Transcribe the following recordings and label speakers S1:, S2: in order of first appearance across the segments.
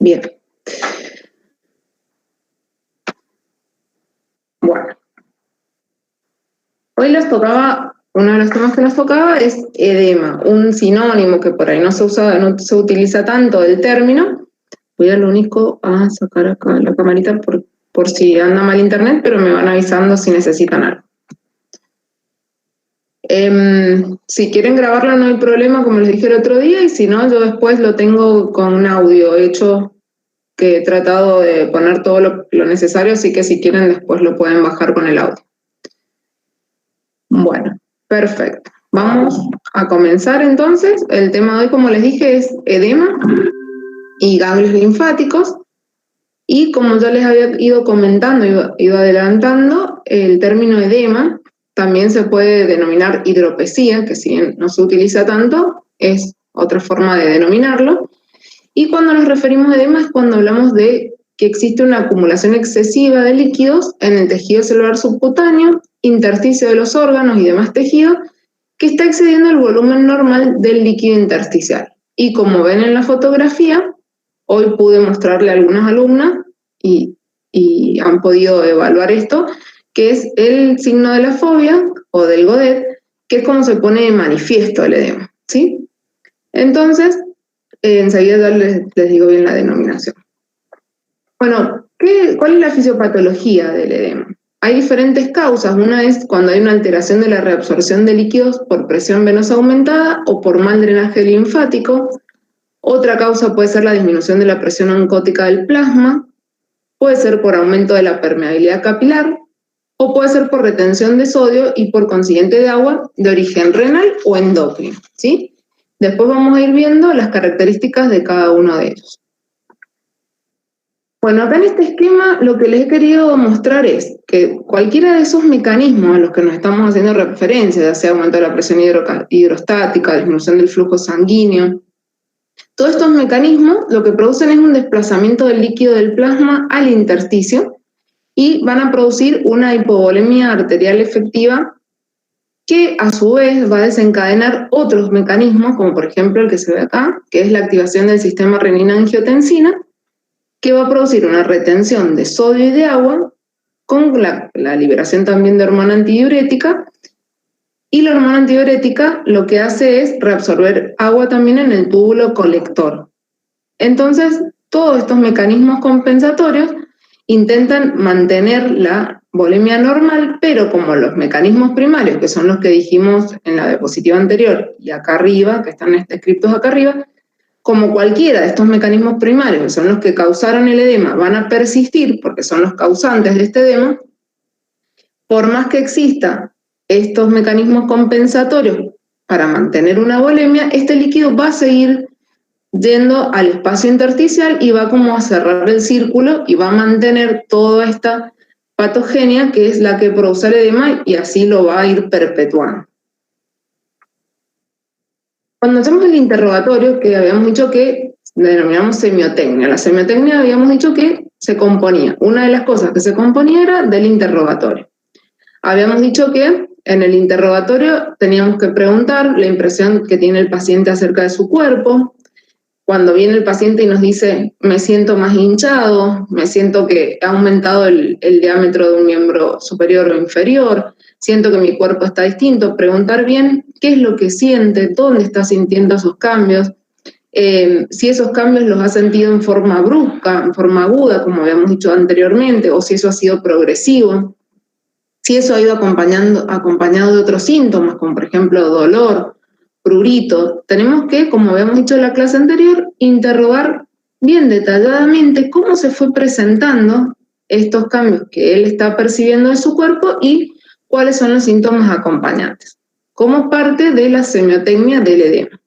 S1: Bien. Bueno. Hoy les tocaba, uno de los temas que nos tocaba es edema, un sinónimo que por ahí no se utiliza tanto el término. Voy a lo único a sacar acá la camarita por si anda mal internet, pero me van avisando si necesitan algo. Si quieren grabarlo no hay problema, como les dije el otro día, y si no, yo después lo tengo con un audio hecho que he tratado de poner todo lo necesario, así que si quieren después lo pueden bajar con el audio. Bueno, perfecto. Vamos a comenzar entonces. El tema de hoy, como les dije, es edema y ganglios linfáticos. Y como ya les había ido comentando, ido adelantando, el término edema también se puede denominar hidropesía, que si bien no se utiliza tanto, es otra forma de denominarlo. Y cuando nos referimos a edema es cuando hablamos de que existe una acumulación excesiva de líquidos en el tejido celular subcutáneo, intersticio de los órganos y demás tejidos, que está excediendo el volumen normal del líquido intersticial. Y como ven en la fotografía, hoy pude mostrarle a algunas alumnas y han podido evaluar esto, que es el signo de la fobia o del Godet, que es como se pone de manifiesto el edema, ¿sí? Entonces, enseguida ya les digo bien la denominación. Bueno, ¿cuál es la fisiopatología del edema? Hay diferentes causas. Una es cuando hay una alteración de la reabsorción de líquidos por presión venosa aumentada o por mal drenaje linfático. Otra causa puede ser la disminución de la presión oncótica del plasma, puede ser por aumento de la permeabilidad capilar, o puede ser por retención de sodio y por consiguiente de agua de origen renal o endocrino, ¿sí? Después vamos a ir viendo las características de cada uno de ellos. Bueno, acá en este esquema lo que les he querido mostrar es que cualquiera de esos mecanismos a los que nos estamos haciendo referencia, ya sea aumento de la presión hidrostática, disminución del flujo sanguíneo, todos estos mecanismos lo que producen es un desplazamiento del líquido del plasma al intersticio y van a producir una hipovolemia arterial efectiva que a su vez va a desencadenar otros mecanismos, como por ejemplo el que se ve acá, que es la activación del sistema renina-angiotensina, que va a producir una retención de sodio y de agua con la liberación también de hormona antidiurética, y la hormona antidiurética lo que hace es reabsorber agua también en el túbulo colector. Entonces, todos estos mecanismos compensatorios intentan mantener la volemia normal, pero como los mecanismos primarios, que son los que dijimos en la diapositiva anterior y acá arriba, que están descritos acá arriba, como cualquiera de estos mecanismos primarios, que son los que causaron el edema, van a persistir porque son los causantes de este edema, por más que existan estos mecanismos compensatorios para mantener una volemia, este líquido va a seguir yendo al espacio intersticial y va como a cerrar el círculo y va a mantener toda esta patogenia que es la que produce el edema y así lo va a ir perpetuando. Cuando hacemos el interrogatorio, que habíamos dicho que denominamos semiotecnia, la semiotecnia habíamos dicho que se componía, una de las cosas que se componía era del interrogatorio. Habíamos dicho que en el interrogatorio teníamos que preguntar la impresión que tiene el paciente acerca de su cuerpo. Cuando viene el paciente y nos dice, me siento más hinchado, me siento que ha aumentado el diámetro de un miembro superior o inferior, siento que mi cuerpo está distinto, preguntar bien qué es lo que siente, dónde está sintiendo esos cambios, si esos cambios los ha sentido en forma brusca, en forma aguda, como habíamos dicho anteriormente, o si eso ha sido progresivo, si eso ha ido acompañado de otros síntomas, como por ejemplo dolor, prurito. Tenemos que, como habíamos dicho en la clase anterior, interrogar bien detalladamente cómo se fue presentando estos cambios que él está percibiendo de su cuerpo y cuáles son los síntomas acompañantes, como parte de la semiotecnia del edema.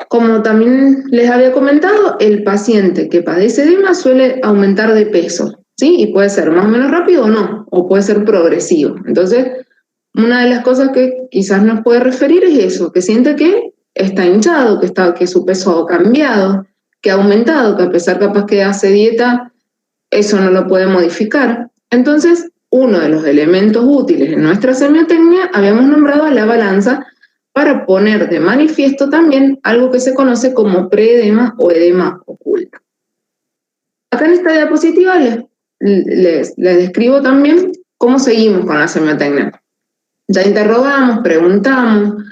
S1: Como también les había comentado, el paciente que padece edema suele aumentar de peso, ¿sí? Y puede ser más o menos rápido o no, o puede ser progresivo. Entonces, una de las cosas que quizás nos puede referir es eso, que siente que está hinchado, que su peso ha cambiado, que ha aumentado, que a pesar capaz que hace dieta, eso no lo puede modificar. Entonces, uno de los elementos útiles en nuestra semiotecnia habíamos nombrado a la balanza para poner de manifiesto también algo que se conoce como preedema o edema oculto. Acá en esta diapositiva les describo también cómo seguimos con la semiotecnia. Ya interrogamos, preguntamos,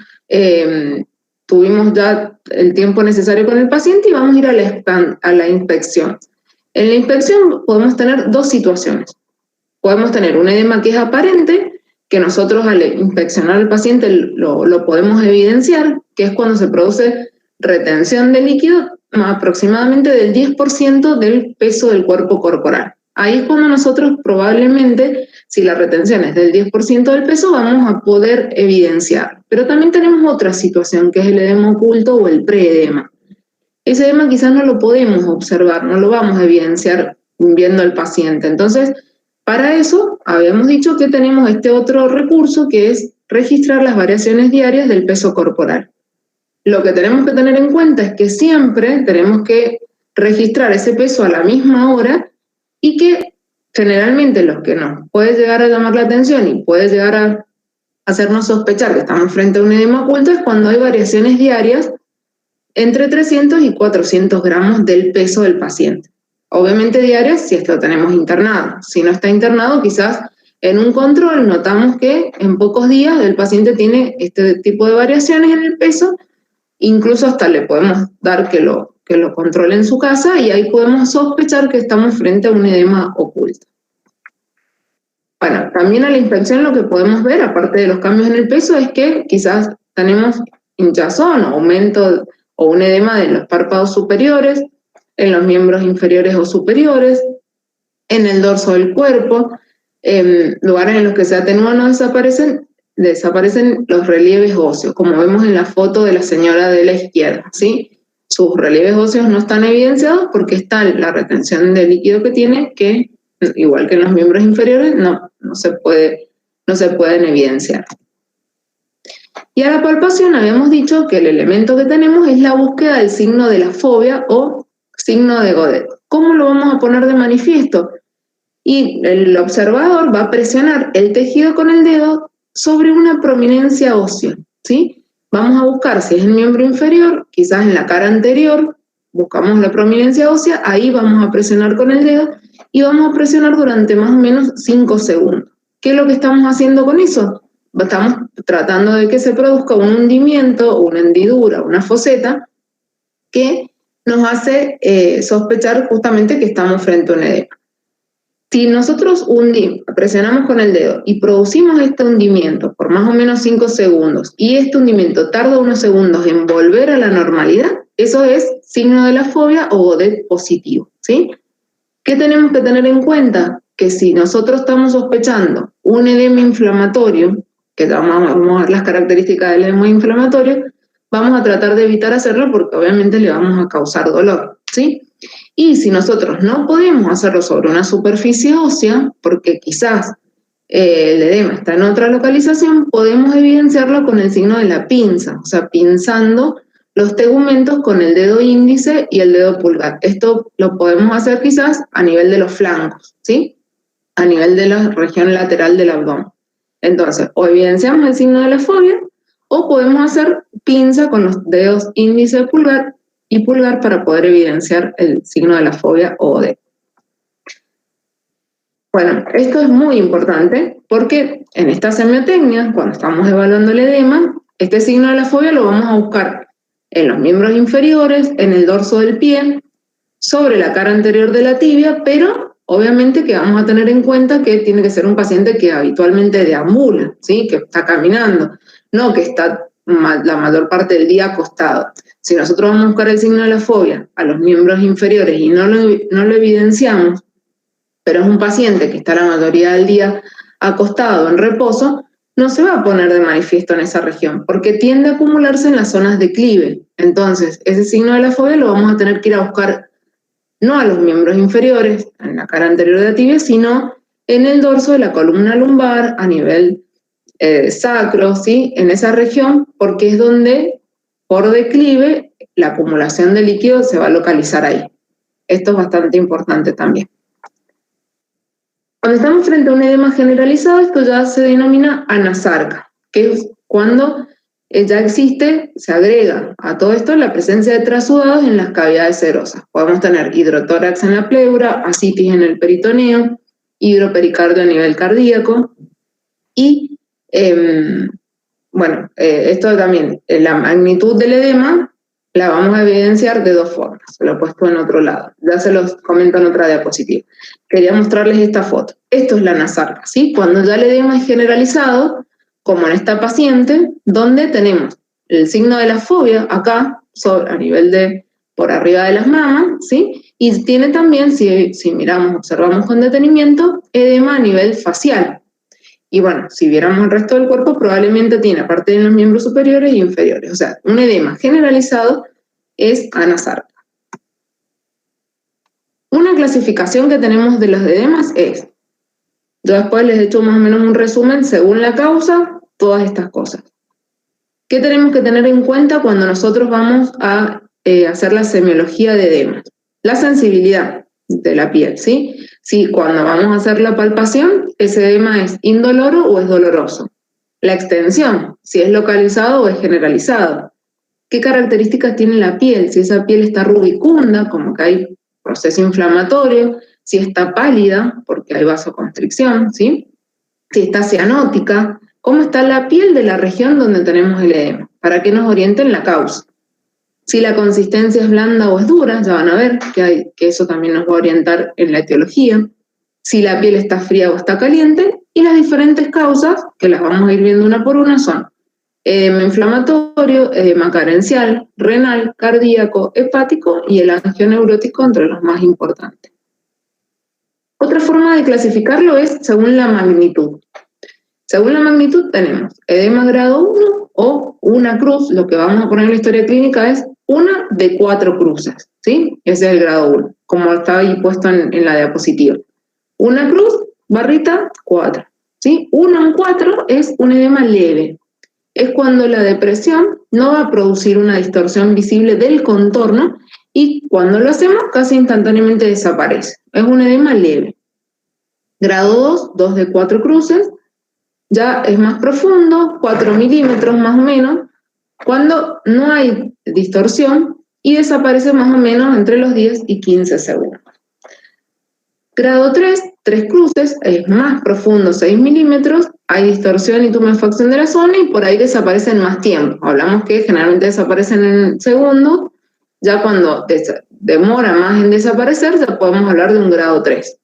S1: tuvimos ya el tiempo necesario con el paciente y vamos a ir a la inspección. En la inspección podemos tener dos situaciones. Podemos tener un edema que es aparente, que nosotros al inspeccionar al paciente lo podemos evidenciar, que es cuando se produce retención de líquido aproximadamente del 10% del peso del cuerpo corporal. Ahí es cuando nosotros probablemente, si la retención es del 10% del peso, vamos a poder evidenciar. Pero también tenemos otra situación, que es el edema oculto o el preedema. Ese edema quizás no lo podemos observar, no lo vamos a evidenciar viendo al paciente. Entonces, para eso habíamos dicho que tenemos este otro recurso, que es registrar las variaciones diarias del peso corporal. Lo que tenemos que tener en cuenta es que siempre tenemos que registrar ese peso a la misma hora y que generalmente lo que nos puede llegar a llamar la atención y puede llegar a hacernos sospechar que estamos frente a un edema oculto es cuando hay variaciones diarias entre 300 y 400 gramos del peso del paciente. Obviamente diarias si esto lo tenemos internado. Si no está internado, quizás en un control notamos que en pocos días el paciente tiene este tipo de variaciones en el peso. Incluso hasta le podemos dar que lo controle en su casa y ahí podemos sospechar que estamos frente a un edema oculto. Bueno, también a la inspección lo que podemos ver, aparte de los cambios en el peso, es que quizás tenemos hinchazón o aumento o un edema de los párpados superiores, en los miembros inferiores o superiores, en el dorso del cuerpo, en lugares en los que se atenúan o desaparecen los relieves óseos, como vemos en la foto de la señora de la izquierda, ¿sí? Sus relieves óseos no están evidenciados porque está la retención de líquido que tiene, que igual que en los miembros inferiores, no se pueden evidenciar. Y a la palpación habíamos dicho que el elemento que tenemos es la búsqueda del signo de la fobia o signo de Godet. ¿Cómo lo vamos a poner de manifiesto? Y el observador va a presionar el tejido con el dedo sobre una prominencia ósea, ¿sí? Vamos a buscar si es el miembro inferior, quizás en la cara anterior, buscamos la prominencia ósea, ahí vamos a presionar con el dedo y vamos a presionar durante más o menos 5 segundos. ¿Qué es lo que estamos haciendo con eso? Estamos tratando de que se produzca un hundimiento, una hendidura, una foseta, que nos hace sospechar justamente que estamos frente a un edema. Si nosotros presionamos con el dedo y producimos este hundimiento por más o menos 5 segundos y este hundimiento tarda unos segundos en volver a la normalidad, eso es signo de la fobia o Godet positivo, ¿sí? ¿Qué tenemos que tener en cuenta? Que si nosotros estamos sospechando un edema inflamatorio, que vamos a ver las características del edema inflamatorio, vamos a tratar de evitar hacerlo porque obviamente le vamos a causar dolor, ¿sí? Y si nosotros no podemos hacerlo sobre una superficie ósea, porque quizás el edema está en otra localización, podemos evidenciarlo con el signo de la pinza, o sea, pinzando los tegumentos con el dedo índice y el dedo pulgar. Esto lo podemos hacer quizás a nivel de los flancos, ¿sí? A nivel de la región lateral del abdomen. Entonces, o evidenciamos el signo de la fobia, o podemos hacer pinza con los dedos índice y pulgar para poder evidenciar el signo de la fobia o Godet. Bueno, esto es muy importante porque en esta semiotecnia, cuando estamos evaluando el edema, este signo de la fobia lo vamos a buscar en los miembros inferiores, en el dorso del pie, sobre la cara anterior de la tibia, pero obviamente que vamos a tener en cuenta que tiene que ser un paciente que habitualmente deambula, ¿sí? Que está caminando, no que está la mayor parte del día acostado. Si nosotros vamos a buscar el signo de la fobia a los miembros inferiores y no lo evidenciamos, pero es un paciente que está la mayoría del día acostado en reposo, no se va a poner de manifiesto en esa región, porque tiende a acumularse en las zonas de declive. Entonces, ese signo de la fobia lo vamos a tener que ir a buscar no a los miembros inferiores, en la cara anterior de la tibia, sino en el dorso de la columna lumbar, a nivel sacro, ¿sí? En esa región, porque es donde, por declive, la acumulación de líquido se va a localizar ahí. Esto es bastante importante también. Cuando estamos frente a un edema generalizado, esto ya se denomina anasarca, que es cuando ya existe, se agrega a todo esto la presencia de trasudados en las cavidades serosas. Podemos tener hidrotórax en la pleura, ascitis en el peritoneo, hidropericardio a nivel cardíaco y, esto también, la magnitud del edema la vamos a evidenciar de dos formas. Se lo he puesto en otro lado, ya se los comento en otra diapositiva. Quería mostrarles esta foto. Esto es la nasarca, ¿sí? Cuando ya el edema es generalizado, como en esta paciente, donde tenemos el signo de la fobia acá, a nivel de, por arriba de las mamas, ¿sí? Y tiene también, si miramos, observamos con detenimiento, edema a nivel facial. Y bueno, si viéramos el resto del cuerpo, probablemente tiene, aparte de los miembros superiores e inferiores. O sea, un edema generalizado es anasarca. Una clasificación que tenemos de los edemas es, yo después les he hecho más o menos un resumen según la causa, todas estas cosas. ¿Qué tenemos que tener en cuenta cuando nosotros vamos a hacer la semiología de edemas? La sensibilidad de la piel, ¿sí? Si cuando vamos a hacer la palpación, ese edema es indoloro o es doloroso. La extensión, si es localizado o es generalizado. ¿Qué características tiene la piel? Si esa piel está rubicunda, como que hay proceso inflamatorio, si está pálida, porque hay vasoconstricción, ¿sí? Si está cianótica, cómo está la piel de la región donde tenemos el edema, para que nos orienten la causa. Si la consistencia es blanda o es dura, ya van a ver que eso también nos va a orientar en la etiología. Si la piel está fría o está caliente, y las diferentes causas, que las vamos a ir viendo una por una, son edema inflamatorio, edema carencial, renal, cardíaco, hepático y el angioneurótico entre los más importantes. Otra forma de clasificarlo es según la magnitud. Según la magnitud tenemos edema grado 1 o una cruz, lo que vamos a poner en la historia clínica es una de 4 cruces, ¿sí? Ese es el grado 1, como está ahí puesto en la diapositiva. Una cruz, barrita, 4, ¿sí? 1 en 4 es un edema leve. Es cuando la depresión no va a producir una distorsión visible del contorno y cuando lo hacemos casi instantáneamente desaparece. Es un edema leve. Grado 2, 2 de 4 cruces, ya es más profundo, 4 milímetros más o menos, cuando no hay distorsión y desaparece más o menos entre los 10 y 15 segundos. Grado 3, 3 cruces, es más profundo, 6 milímetros, hay distorsión y tumefacción de la zona y por ahí desaparecen más tiempo. Hablamos que generalmente desaparecen en segundos, ya cuando demora más en desaparecer ya podemos hablar de un grado 3.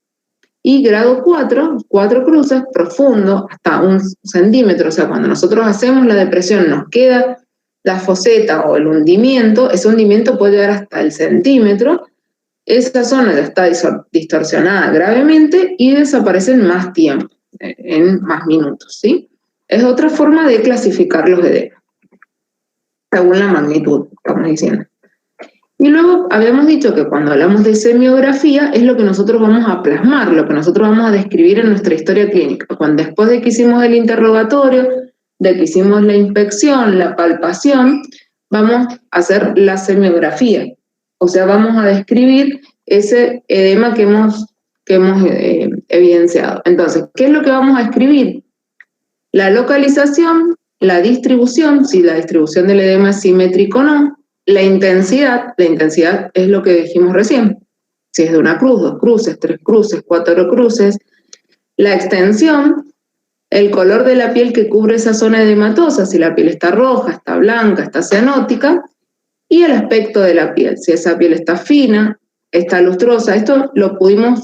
S1: Y grado 4, 4 cruces, profundo, hasta 1 centímetro, o sea, cuando nosotros hacemos la depresión nos queda la foseta o el hundimiento, ese hundimiento puede llegar hasta el centímetro, esa zona ya está distorsionada gravemente y desaparece en más tiempo, en más minutos, ¿sí? Es otra forma de clasificar los edemas, según la magnitud, estamos diciendo. Y luego habíamos dicho que cuando hablamos de semiografía es lo que nosotros vamos a plasmar, lo que nosotros vamos a describir en nuestra historia clínica. Cuando después de que hicimos el interrogatorio, de que hicimos la inspección, la palpación, vamos a hacer la semiografía. O sea, vamos a describir ese edema que hemos evidenciado. Entonces, ¿qué es lo que vamos a escribir? La localización, la distribución, si la distribución del edema es simétrico o no, la intensidad es lo que dijimos recién, si es de una cruz, 2 cruces, 3 cruces, 4 cruces, la extensión, el color de la piel que cubre esa zona edematosa, si la piel está roja, está blanca, está cianótica, y el aspecto de la piel, si esa piel está fina, está lustrosa. Esto lo pudimos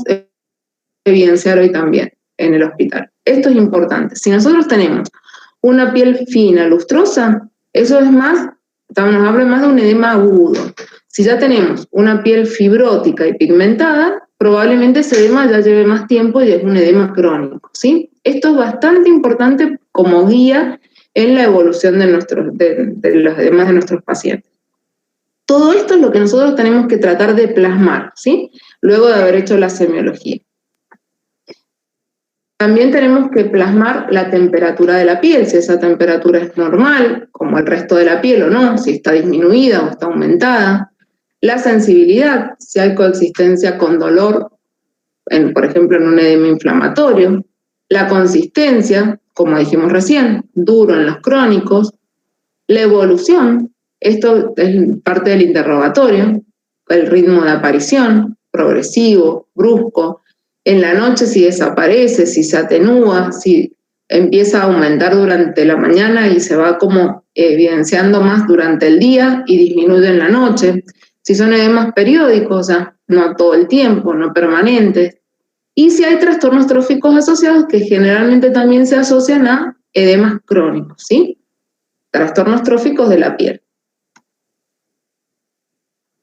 S1: evidenciar hoy también en el hospital. Esto es importante. Si nosotros tenemos una piel fina, lustrosa, eso es más, nos habla más de un edema agudo. Si ya tenemos una piel fibrótica y pigmentada, probablemente ese edema ya lleve más tiempo y es un edema crónico, ¿sí? Esto es bastante importante como guía en la evolución de los edemas de nuestros pacientes. Todo esto es lo que nosotros tenemos que tratar de plasmar, ¿sí? Luego de haber hecho la semiología. También tenemos que plasmar la temperatura de la piel, si esa temperatura es normal, como el resto de la piel o no, si está disminuida o está aumentada. La sensibilidad, si hay coexistencia con dolor, por ejemplo en un edema inflamatorio. La consistencia, como dijimos recién, duro en los crónicos. La evolución, esto es parte del interrogatorio, el ritmo de aparición, progresivo, brusco, en la noche si desaparece, si se atenúa, si empieza a aumentar durante la mañana y se va como evidenciando más durante el día y disminuye en la noche, si son edemas periódicos, o sea, no todo el tiempo, no permanentes, y si hay trastornos tróficos asociados que generalmente también se asocian a edemas crónicos, ¿sí? Trastornos tróficos de la piel.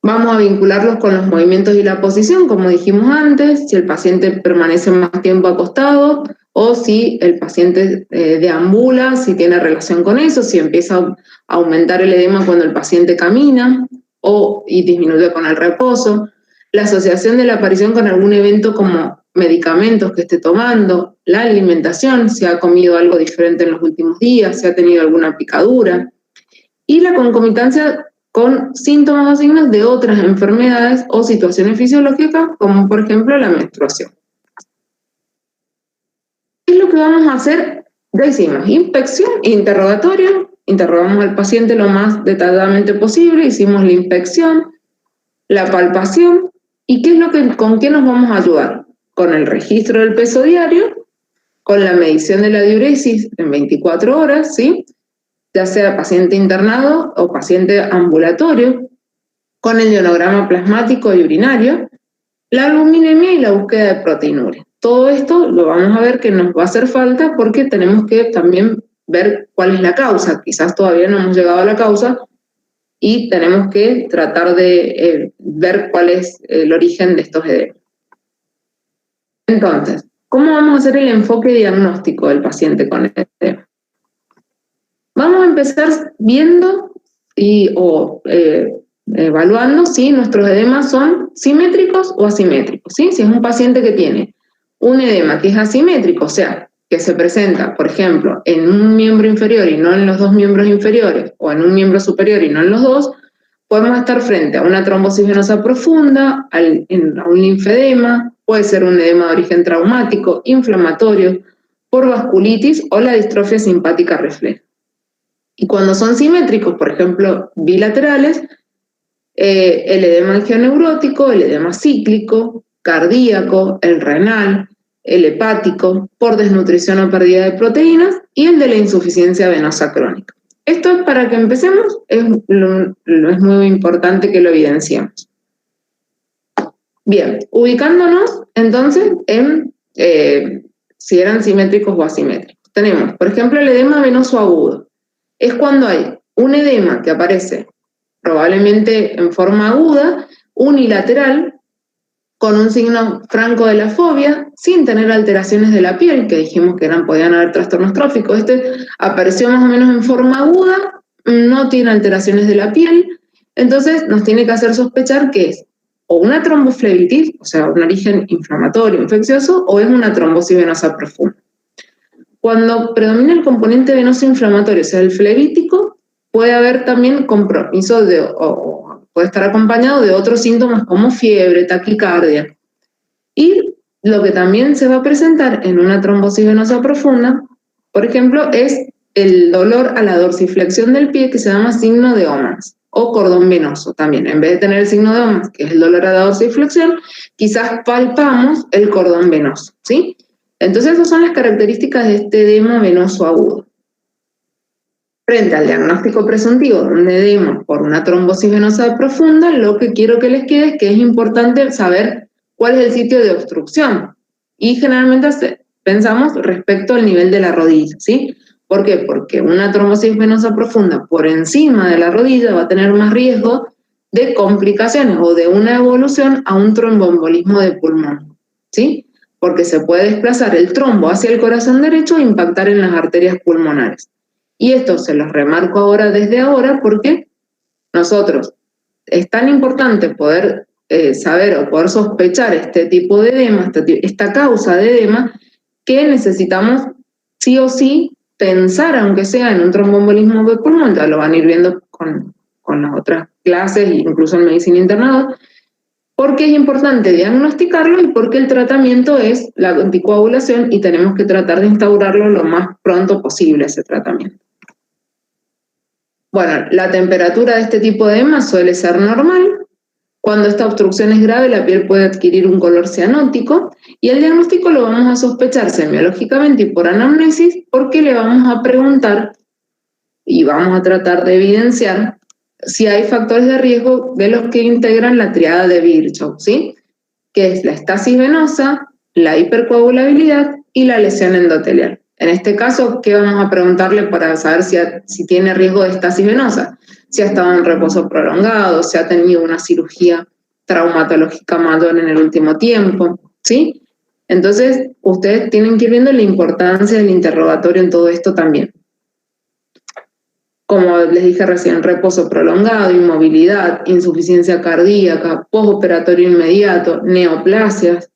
S1: Vamos a vincularlos con los movimientos y la posición, como dijimos antes, si el paciente permanece más tiempo acostado o si el paciente deambula, si tiene relación con eso, si empieza a aumentar el edema cuando el paciente camina y disminuye con el reposo. La asociación de la aparición con algún evento como medicamentos que esté tomando, la alimentación, si ha comido algo diferente en los últimos días, si ha tenido alguna picadura, y la concomitancia con síntomas o signos de otras enfermedades o situaciones fisiológicas, como por ejemplo la menstruación. ¿Qué es lo que vamos a hacer? Ya hicimos inspección, interrogatorio, interrogamos al paciente lo más detalladamente posible, hicimos la inspección, la palpación, ¿y qué es con qué nos vamos a ayudar? Con el registro del peso diario, con la medición de la diuresis en 24 horas, ¿sí? Ya sea paciente internado o paciente ambulatorio, con el ionograma plasmático y urinario, la albuminemia y la búsqueda de proteinuria. Todo esto lo vamos a ver que nos va a hacer falta porque tenemos que también ver cuál es la causa. Quizás todavía no hemos llegado a la causa y tenemos que tratar de ver cuál es el origen de estos edemas. Entonces, ¿cómo vamos a hacer el enfoque diagnóstico del paciente con edema? Vamos a empezar viendo evaluando si nuestros edemas son simétricos o asimétricos, ¿sí? Si es un paciente que tiene un edema que es asimétrico, o sea, que se presenta, por ejemplo, en un miembro inferior y no en los dos miembros inferiores, o en un miembro superior y no en los dos, podemos estar frente a una trombosis venosa profunda, a un linfedema, puede ser un edema de origen traumático, inflamatorio, por vasculitis o la distrofia simpática refleja. Y cuando son simétricos, por ejemplo, bilaterales, el edema angioneurótico, el edema cíclico, cardíaco, el renal, el hepático, por desnutrición o pérdida de proteínas, y el de la insuficiencia venosa crónica. Esto es para que empecemos, es muy importante que lo evidenciemos. Bien, ubicándonos entonces en si eran simétricos o asimétricos. Tenemos, por ejemplo, el edema venoso agudo. Es cuando hay un edema que aparece probablemente en forma aguda, unilateral, con un signo franco de la fobia, sin tener alteraciones de la piel, que dijimos que podían haber trastornos tróficos. Este apareció más o menos en forma aguda, no tiene alteraciones de la piel, entonces nos tiene que hacer sospechar que es o una tromboflebitis, o sea, un origen inflamatorio, infeccioso, o es una trombosis venosa profunda. Cuando predomina el componente venoso inflamatorio, o sea, el flebítico, puede haber también compromiso o puede estar acompañado de otros síntomas como fiebre, taquicardia. Y lo que también se va a presentar en una trombosis venosa profunda, por ejemplo, es el dolor a la dorsiflexión del pie, que se llama signo de Omans, o cordón venoso también. En vez de tener el signo de Omans, que es el dolor a la dorsiflexión, quizás palpamos el cordón venoso, ¿sí? Entonces, esas son las características de este edema venoso agudo. Frente al diagnóstico presuntivo de un edema por una trombosis venosa profunda, lo que quiero que les quede es que es importante saber cuál es el sitio de obstrucción. Y generalmente pensamos respecto al nivel de la rodilla, ¿sí? ¿Por qué? Porque una trombosis venosa profunda por encima de la rodilla va a tener más riesgo de complicaciones o de una evolución a un tromboembolismo de pulmón, ¿sí? Porque se puede desplazar el trombo hacia el corazón derecho e impactar en las arterias pulmonares. Y esto se los remarco desde ahora porque nosotros es tan importante poder saber o poder sospechar este tipo de edema, esta causa de edema, que necesitamos sí o sí pensar, aunque sea en un tromboembolismo de pulmón, ya lo van a ir viendo con las otras clases, incluso en medicina internada, porque es importante diagnosticarlo y porque el tratamiento es la anticoagulación y tenemos que tratar de instaurarlo lo más pronto posible, ese tratamiento. Bueno, la temperatura de este tipo de edema suele ser normal. Cuando esta obstrucción es grave, la piel puede adquirir un color cianótico y el diagnóstico lo vamos a sospechar semiológicamente y por anamnesis porque le vamos a preguntar y vamos a tratar de evidenciar si hay factores de riesgo de los que integran la triada de Virchow, ¿sí? Que es la estasis venosa, la hipercoagulabilidad y la lesión endotelial. En este caso, ¿qué vamos a preguntarle para saber si tiene riesgo de estasis venosa? Si ha estado en reposo prolongado, si ha tenido una cirugía traumatológica mayor en el último tiempo, ¿sí? Entonces, ustedes tienen que ir viendo la importancia del interrogatorio en todo esto también. Como les dije recién, reposo prolongado, inmovilidad, insuficiencia cardíaca, postoperatorio inmediato, neoplasias,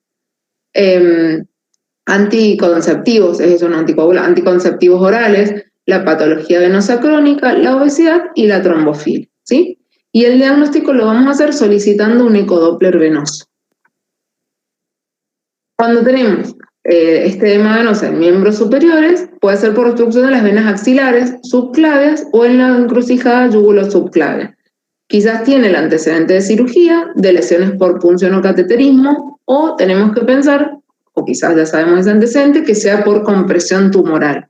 S1: anticonceptivos, es eso, no anticoagulantes, anticonceptivos orales, la patología venosa crónica, la obesidad y la trombofilia, ¿sí? Y el diagnóstico lo vamos a hacer solicitando un ecodoppler venoso. Cuando tenemos este edema venoso en miembros superiores, puede ser por obstrucción de las venas axilares, subcláveas o en la encrucijada yúgulo-subclávea. Quizás tiene el antecedente de cirugía, de lesiones por punción o cateterismo, o tenemos que pensar, o quizás ya sabemos ese antecedente, que sea por compresión tumoral.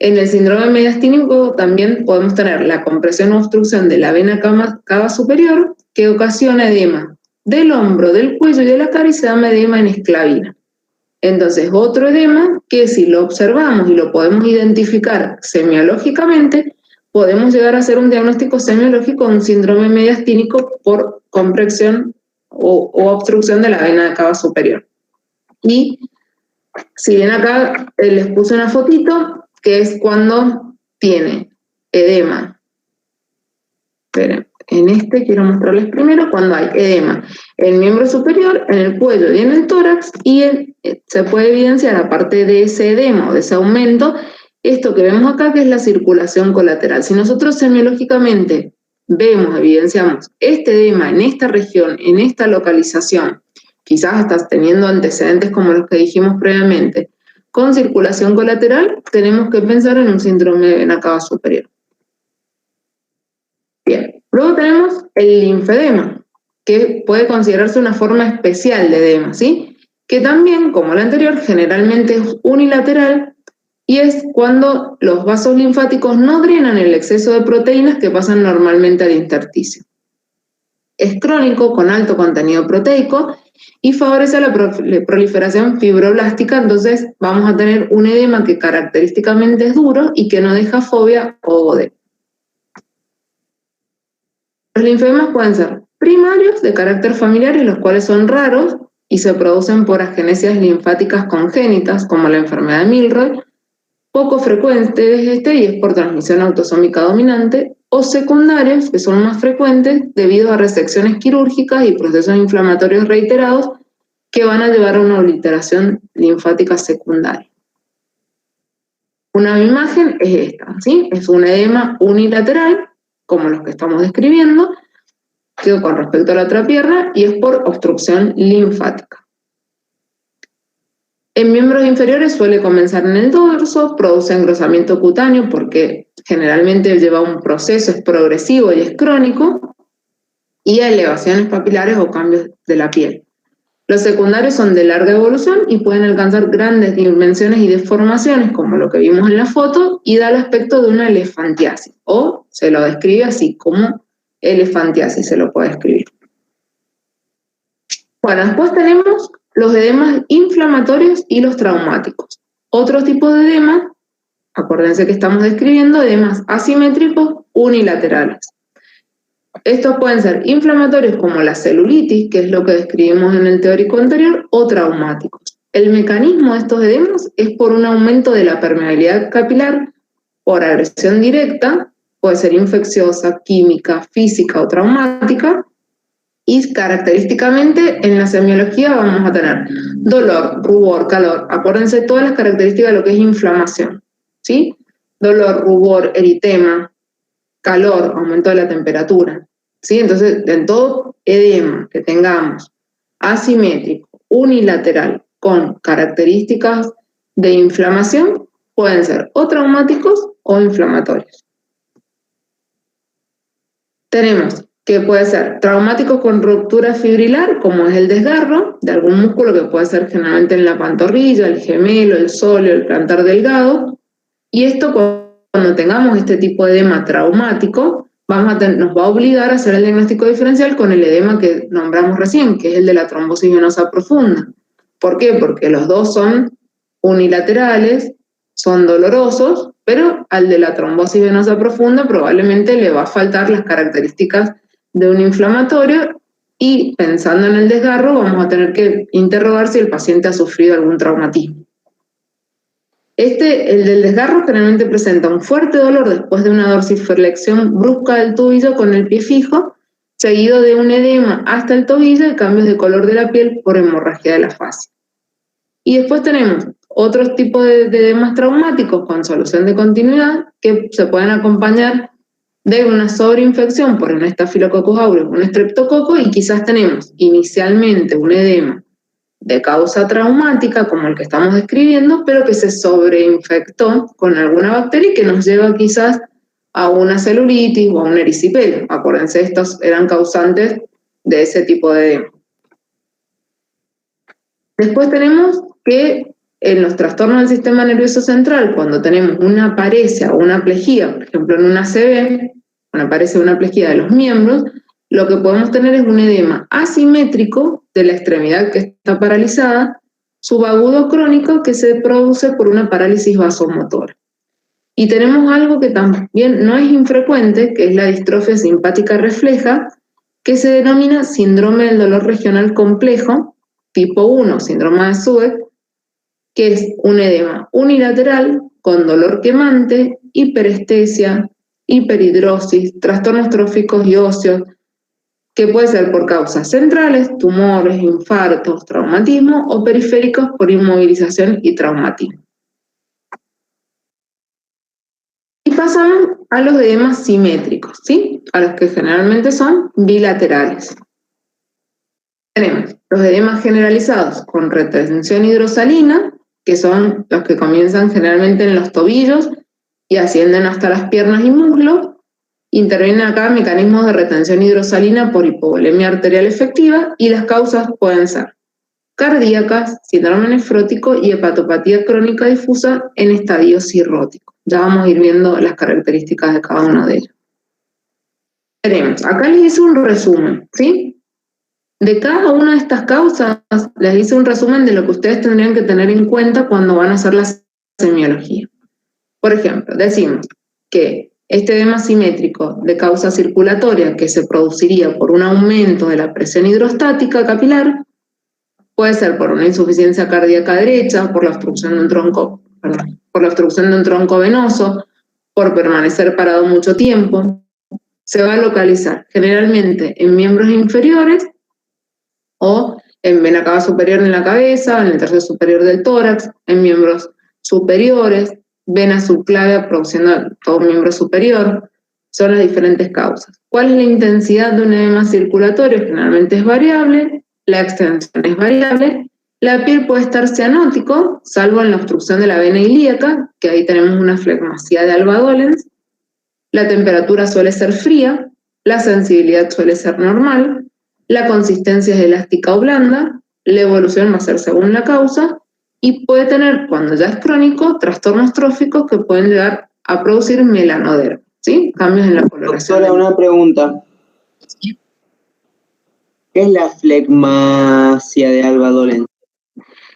S1: En el síndrome mediastínico también podemos tener la compresión o obstrucción de la vena cava superior que ocasiona edema del hombro, del cuello y de la cara y se llama edema en esclavina. Entonces, otro edema que si lo observamos y lo podemos identificar semiológicamente, podemos llegar a hacer un diagnóstico semiológico de un síndrome mediastínico por compresión o obstrucción de la vena cava superior. Y si bien acá les puse una fotito, que es cuando tiene edema. Esperen, en este quiero mostrarles primero cuando hay edema en el miembro superior, en el cuello y en el tórax, y se puede evidenciar, aparte de ese edema o de ese aumento, esto que vemos acá, que es la circulación colateral. Si nosotros semiológicamente vemos, evidenciamos este edema en esta región, en esta localización, quizás hasta teniendo antecedentes como los que dijimos previamente, con circulación colateral, tenemos que pensar en un síndrome de vena cava superior. Bien, luego tenemos el linfedema, que puede considerarse una forma especial de edema, ¿sí? Que también, como la anterior, generalmente es unilateral y es cuando los vasos linfáticos no drenan el exceso de proteínas que pasan normalmente al intersticio. Es crónico, con alto contenido proteico y favorece la proliferación fibroblástica, entonces vamos a tener un edema que característicamente es duro y que no deja fobia o odema. Los linfedemas pueden ser primarios, de carácter familiar, y los cuales son raros y se producen por agenesias linfáticas congénitas, como la enfermedad de Milroy, poco frecuente y es por transmisión autosómica dominante, o secundarios, que son más frecuentes debido a resecciones quirúrgicas y procesos inflamatorios reiterados que van a llevar a una obliteración linfática secundaria. Una imagen es esta, ¿sí? Es un edema unilateral, como los que estamos describiendo, que con respecto a la otra pierna, y es por obstrucción linfática. En miembros inferiores suele comenzar en el dorso, produce engrosamiento cutáneo porque generalmente lleva un proceso, es progresivo y es crónico, y a elevaciones papilares o cambios de la piel. Los secundarios son de larga evolución y pueden alcanzar grandes dimensiones y deformaciones, como lo que vimos en la foto, y da el aspecto de una elefantiasis, o se lo describe así como elefantiasis, se lo puede escribir. Bueno, después tenemos los edemas inflamatorios y los traumáticos. Otro tipo de edema, acuérdense que estamos describiendo edemas asimétricos unilaterales. Estos pueden ser inflamatorios como la celulitis, que es lo que describimos en el teórico anterior, o traumáticos. El mecanismo de estos edemas es por un aumento de la permeabilidad capilar por agresión directa, puede ser infecciosa, química, física o traumática, y característicamente en la semiología vamos a tener dolor, rubor, calor. Acuérdense todas las características de lo que es inflamación, ¿sí? Dolor, rubor, eritema, calor, aumento de la temperatura, ¿sí? Entonces, en todo edema que tengamos asimétrico, unilateral, con características de inflamación, pueden ser o traumáticos o inflamatorios. Tenemos que puede ser traumático con ruptura fibrilar, como es el desgarro de algún músculo, que puede ser generalmente en la pantorrilla, el gemelo, el sóleo, el plantar delgado. Y esto, cuando tengamos este tipo de edema traumático, nos va a obligar a hacer el diagnóstico diferencial con el edema que nombramos recién, que es el de la trombosis venosa profunda. ¿Por qué? Porque los dos son unilaterales, son dolorosos, pero al de la trombosis venosa profunda probablemente le va a faltar las características de un inflamatorio, y pensando en el desgarro vamos a tener que interrogar si el paciente ha sufrido algún traumatismo. El del desgarro generalmente presenta un fuerte dolor después de una dorsiflexión brusca del tobillo con el pie fijo, seguido de un edema hasta el tobillo y cambios de color de la piel por hemorragia de la fascia. Y después tenemos otros tipos de edemas traumáticos con solución de continuidad que se pueden acompañar de una sobreinfección por un Staphylococcus aureus, un estreptococo, y quizás tenemos inicialmente un edema de causa traumática como el que estamos describiendo, pero que se sobreinfectó con alguna bacteria y que nos lleva quizás a una celulitis o a un erisipela. Acuérdense, estos eran causantes de ese tipo de edema. Después tenemos que en los trastornos del sistema nervioso central, cuando tenemos una paresia o una plejía, por ejemplo en una ACV, una paresia o una plejía de los miembros, lo que podemos tener es un edema asimétrico de la extremidad que está paralizada, subagudo crónico, que se produce por una parálisis vasomotora. Y tenemos algo que también no es infrecuente, que es la distrofia simpática refleja, que se denomina síndrome del dolor regional complejo, tipo 1, síndrome de Sue, que es un edema unilateral con dolor quemante, hiperestesia, hiperhidrosis, trastornos tróficos y óseos, que puede ser por causas centrales, tumores, infartos, traumatismo, o periféricos por inmovilización y traumatismo. Y pasamos a los edemas simétricos, ¿sí? A los que generalmente son bilaterales. Tenemos los edemas generalizados con retención hidrosalina, que son los que comienzan generalmente en los tobillos y ascienden hasta las piernas y muslos. Intervienen acá mecanismos de retención hidrosalina por hipovolemia arterial efectiva, y las causas pueden ser cardíacas, síndrome nefrótico y hepatopatía crónica difusa en estadio cirrótico. Ya vamos a ir viendo las características de cada una de ellas. Tenemos, acá les hice un resumen, ¿sí? De cada una de estas causas, les hice un resumen de lo que ustedes tendrían que tener en cuenta cuando van a hacer la semiología. Por ejemplo, decimos que este edema simétrico de causa circulatoria, que se produciría por un aumento de la presión hidrostática capilar, puede ser por una insuficiencia cardíaca derecha, por la obstrucción de un tronco, por la obstrucción de un tronco venoso, por permanecer parado mucho tiempo. Se va a localizar generalmente en miembros inferiores o en vena cava superior en la cabeza, en el tercio superior del tórax, en miembros superiores, vena subclavia produciendo todo miembro superior. Son las diferentes causas. ¿Cuál es la intensidad de un edema circulatorio? Generalmente es variable, la extensión es variable, la piel puede estar cianótico, salvo en la obstrucción de la vena ilíaca, que ahí tenemos una flegmasía de Alba Dolens. La temperatura suele ser fría, la sensibilidad suele ser normal, la consistencia es elástica o blanda, la evolución va a ser según la causa, y puede tener, cuando ya es crónico, trastornos tróficos que pueden llegar a producir melanoderma, ¿sí? Cambios en la coloración.
S2: Doctora, una pregunta. ¿Qué es la flegmasia de Alba Dolens?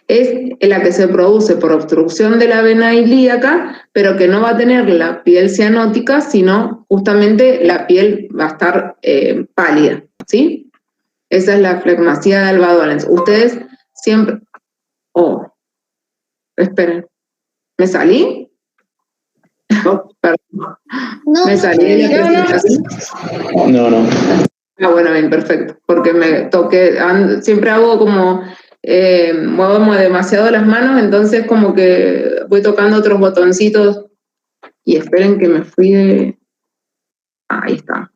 S1: Es la que se produce por obstrucción de la vena ilíaca, pero que no va a tener la piel cianótica, sino justamente la piel va a estar pálida, ¿sí? Esa es la flegmasía de Alba Dolens. Ustedes siempre... Oh, esperen. ¿Me salí? Perdón.
S3: No,
S1: ¿Me salí de la presentación?
S2: No.
S1: Ah, bueno, bien, perfecto. Porque me toqué, siempre hago como... muevo demasiado las manos, entonces como que voy tocando otros botoncitos, y esperen que me fui de... Ahí está.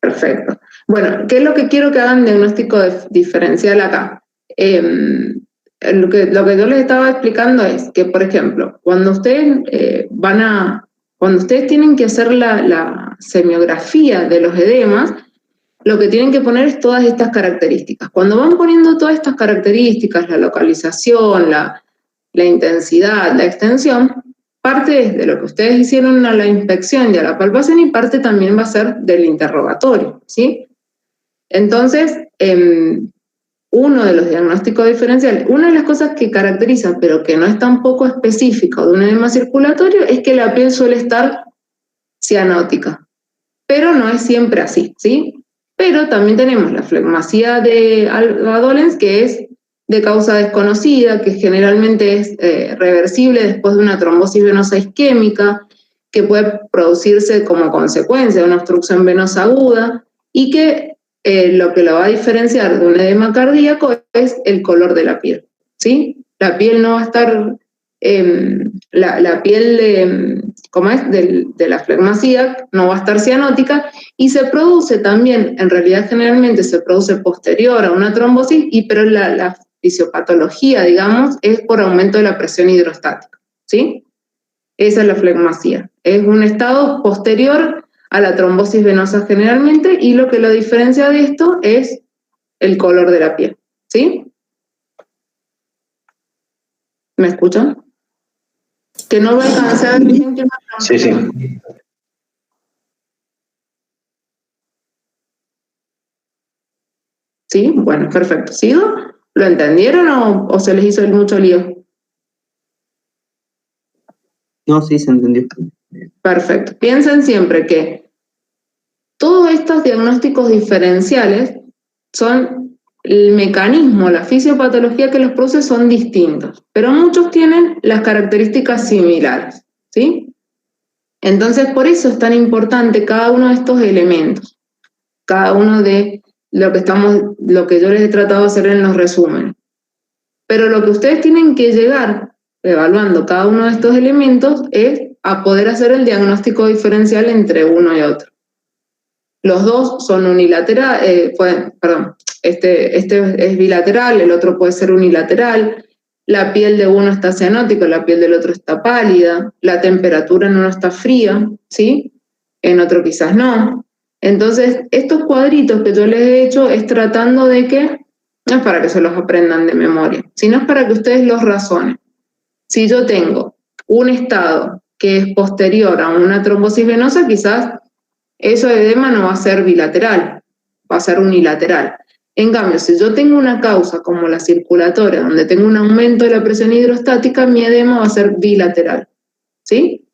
S1: Perfecto. Bueno, ¿qué es lo que quiero que hagan diagnóstico diferencial acá? Lo que yo les estaba explicando es que, por ejemplo, cuando ustedes van a Cuando ustedes tienen que hacer la semiografía de los edemas, lo que tienen que poner es todas estas características. Cuando van poniendo todas estas características, la localización, la intensidad, la extensión, parte de lo que ustedes hicieron a la inspección y a la palpación y parte también va a ser del interrogatorio, ¿sí? Entonces, uno de los diagnósticos diferenciales, una de las cosas que caracteriza, pero que no es tampoco específico de un edema circulatorio, es que la piel suele estar cianótica, pero no es siempre así, ¿sí? Pero también tenemos la flegmasía de alba dolens, que es de causa desconocida, que generalmente es reversible después de una trombosis venosa isquémica, que puede producirse como consecuencia de una obstrucción venosa aguda, y que lo que lo va a diferenciar de un edema cardíaco es el color de la piel, ¿sí? La piel no va a estar, la piel de la flegmasía no va a estar cianótica, y se produce también, en realidad generalmente se produce posterior a una trombosis, pero la fisiopatología, digamos, es por aumento de la presión hidrostática, ¿sí? Esa es la flegmasía. Es un estado posterior a la trombosis venosa generalmente, y lo que lo diferencia de esto es el color de la piel, ¿sí? ¿Me escuchan? Que no va a alcanzar...
S2: Sí, sí.
S1: ¿Sí? Bueno, perfecto. ¿Sigo? ¿Lo entendieron o se les hizo mucho lío?
S2: No, sí, se entendió.
S1: Perfecto. Piensen siempre que todos estos diagnósticos diferenciales son el mecanismo, la fisiopatología que los produce son distintos, pero muchos tienen las características similares, ¿sí? Entonces, por eso es tan importante cada uno de estos elementos, cada uno de lo que yo les he tratado de hacer en los resúmenes. Pero lo que ustedes tienen que llegar, evaluando cada uno de estos elementos, es a poder hacer el diagnóstico diferencial entre uno y otro. Los dos son unilaterales, este es bilateral, el otro puede ser unilateral, la piel de uno está cianótica, la piel del otro está pálida, la temperatura en uno está fría, ¿sí? En otro quizás no. Entonces, estos cuadritos que yo les he hecho es tratando de que, no es para que se los aprendan de memoria, sino es para que ustedes los razonen. Si yo tengo un estado que es posterior a una trombosis venosa, quizás eso de edema no va a ser bilateral, va a ser unilateral. En cambio, si yo tengo una causa como la circulatoria, donde tengo un aumento de la presión hidrostática, mi edema va a ser bilateral, ¿sí?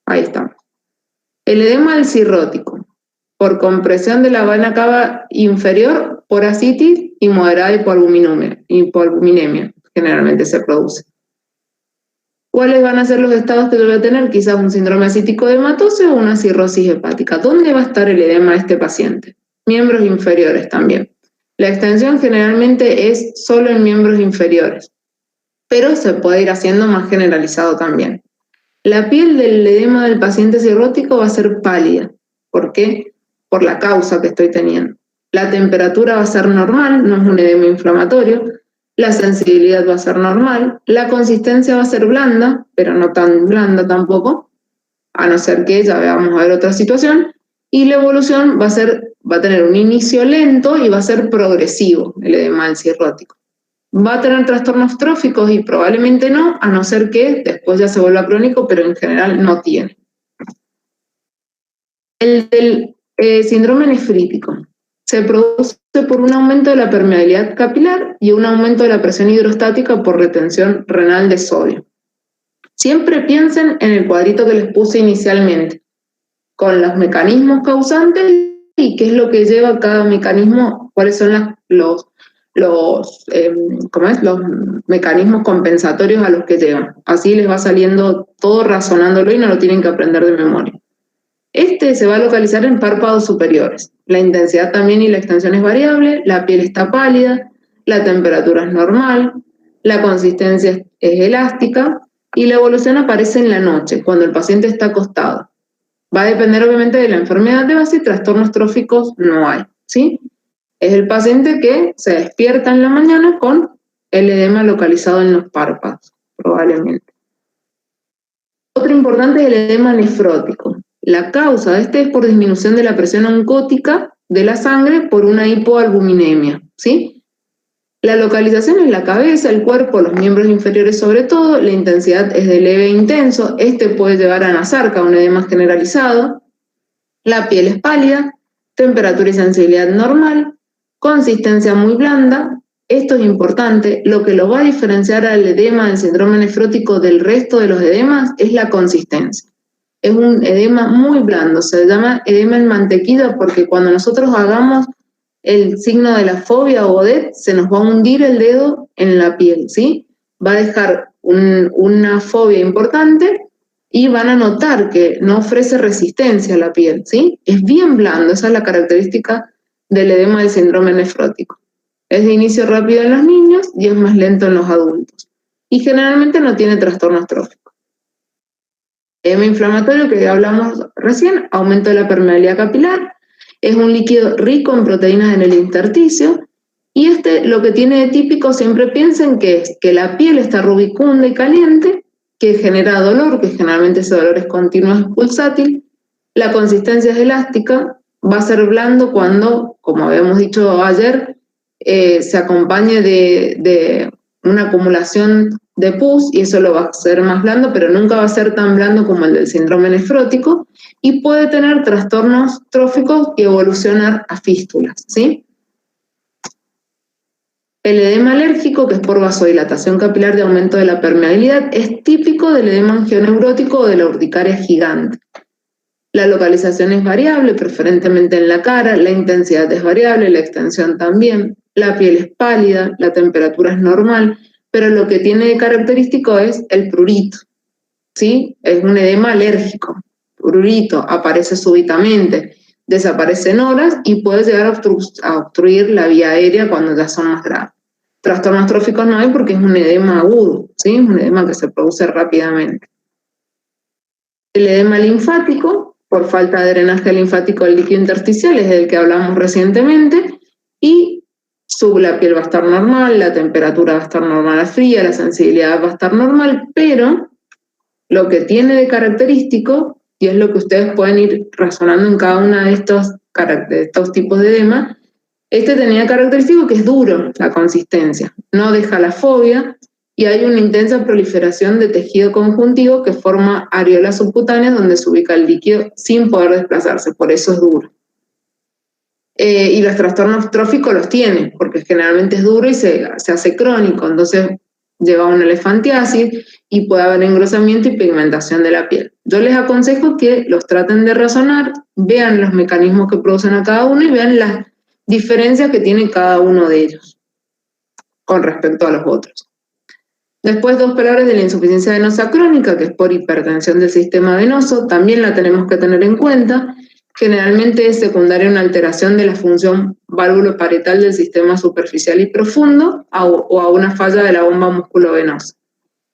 S1: Ahí está. El edema del cirrótico, por compresión de la vena cava inferior, por ascitis y moderada hipoalbuminemia, generalmente se produce. ¿Cuáles van a ser los estados que yo voy a tener? Quizás un síndrome ascítico hematógeno o una cirrosis hepática. ¿Dónde va a estar el edema de este paciente? Miembros inferiores también. La extensión generalmente es solo en miembros inferiores, pero se puede ir haciendo más generalizado también. La piel del edema del paciente cirrótico va a ser pálida. ¿Por qué? Por la causa que estoy teniendo. La temperatura va a ser normal, no es un edema inflamatorio. La sensibilidad va a ser normal, la consistencia va a ser blanda, pero no tan blanda tampoco, a no ser que ya vamos a ver otra situación, y la evolución va a tener un inicio lento y va a ser progresivo, el edema del cirrótico. Va a tener trastornos tróficos y probablemente no, a no ser que después ya se vuelva crónico, pero en general no tiene. El del síndrome nefrítico se produce por un aumento de la permeabilidad capilar y un aumento de la presión hidrostática por retención renal de sodio. Siempre piensen en el cuadrito que les puse inicialmente, con los mecanismos causantes y qué es lo que lleva cada mecanismo, cuáles son los mecanismos compensatorios a los que llevan. Así les va saliendo todo razonándolo y no lo tienen que aprender de memoria. Este se va a localizar en párpados superiores. La intensidad también y la extensión es variable, la piel está pálida, la temperatura es normal, la consistencia es elástica y la evolución aparece en la noche, cuando el paciente está acostado. Va a depender obviamente de la enfermedad de base y trastornos tróficos no hay, ¿sí? Es el paciente que se despierta en la mañana con el edema localizado en los párpados, probablemente. Otro importante es el edema nefrótico. La causa de este es por disminución de la presión oncótica de la sangre por una hipoalbuminemia, ¿sí? La localización es la cabeza, el cuerpo, los miembros inferiores sobre todo, la intensidad es de leve e intenso, este puede llevar a nasarca, un edema generalizado, la piel es pálida, temperatura y sensibilidad normal, consistencia muy blanda. Esto es importante, lo que lo va a diferenciar al edema del síndrome nefrótico del resto de los edemas es la consistencia. Es un edema muy blando, se llama edema en mantequilla porque cuando nosotros hagamos el signo de la fobia o Odette, se nos va a hundir el dedo en la piel, ¿sí? Va a dejar una fobia importante y van a notar que no ofrece resistencia a la piel, ¿sí? Es bien blando, esa es la característica del edema del síndrome nefrótico. Es de inicio rápido en los niños y es más lento en los adultos. Y generalmente no tiene trastornos tróficos. Edema inflamatorio, que ya hablamos recién, aumento de la permeabilidad capilar, es un líquido rico en proteínas en el intersticio, y lo que tiene de típico, siempre piensen que es que la piel está rubicunda y caliente, que genera dolor, que generalmente ese dolor es continuo, es pulsátil, la consistencia es elástica, va a ser blando cuando, como habíamos dicho ayer, se acompañe de una acumulación de pus, y eso lo va a hacer más blando, pero nunca va a ser tan blando como el del síndrome nefrótico, y puede tener trastornos tróficos y evolucionar a fístulas, ¿sí? El edema alérgico, que es por vasodilatación capilar de aumento de la permeabilidad, es típico del edema angioneurótico o de la urticaria gigante. La localización es variable, preferentemente en la cara, la intensidad es variable, la extensión también, la piel es pálida, la temperatura es normal, pero lo que tiene de característico es el prurito, ¿sí? Es un edema alérgico, prurito, aparece súbitamente, desaparece en horas y puede llegar a obstruir la vía aérea cuando ya son más graves. Trastornos tróficos no hay porque es un edema agudo, ¿sí? Es un edema que se produce rápidamente. El edema linfático, por falta de drenaje linfático del líquido intersticial, es del que hablamos recientemente, y la piel va a estar normal, la temperatura va a estar normal a fría, la sensibilidad va a estar normal, pero lo que tiene de característico, y es lo que ustedes pueden ir razonando en cada uno de estos tipos de edema, tenía característico que es duro la consistencia, no deja la fobia, y hay una intensa proliferación de tejido conjuntivo que forma areolas subcutáneas donde se ubica el líquido sin poder desplazarse, por eso es duro. Y los trastornos tróficos los tiene, porque generalmente es duro y se hace crónico, entonces lleva a una elefantiasis y puede haber engrosamiento y pigmentación de la piel. Yo les aconsejo que los traten de razonar, vean los mecanismos que producen a cada uno y vean las diferencias que tiene cada uno de ellos con respecto a los otros. Después, 2 palabras de la insuficiencia venosa crónica, que es por hipertensión del sistema venoso, también la tenemos que tener en cuenta. Generalmente es secundaria una alteración de la función válvulo-parietal del sistema superficial y profundo o a una falla de la bomba musculovenosa.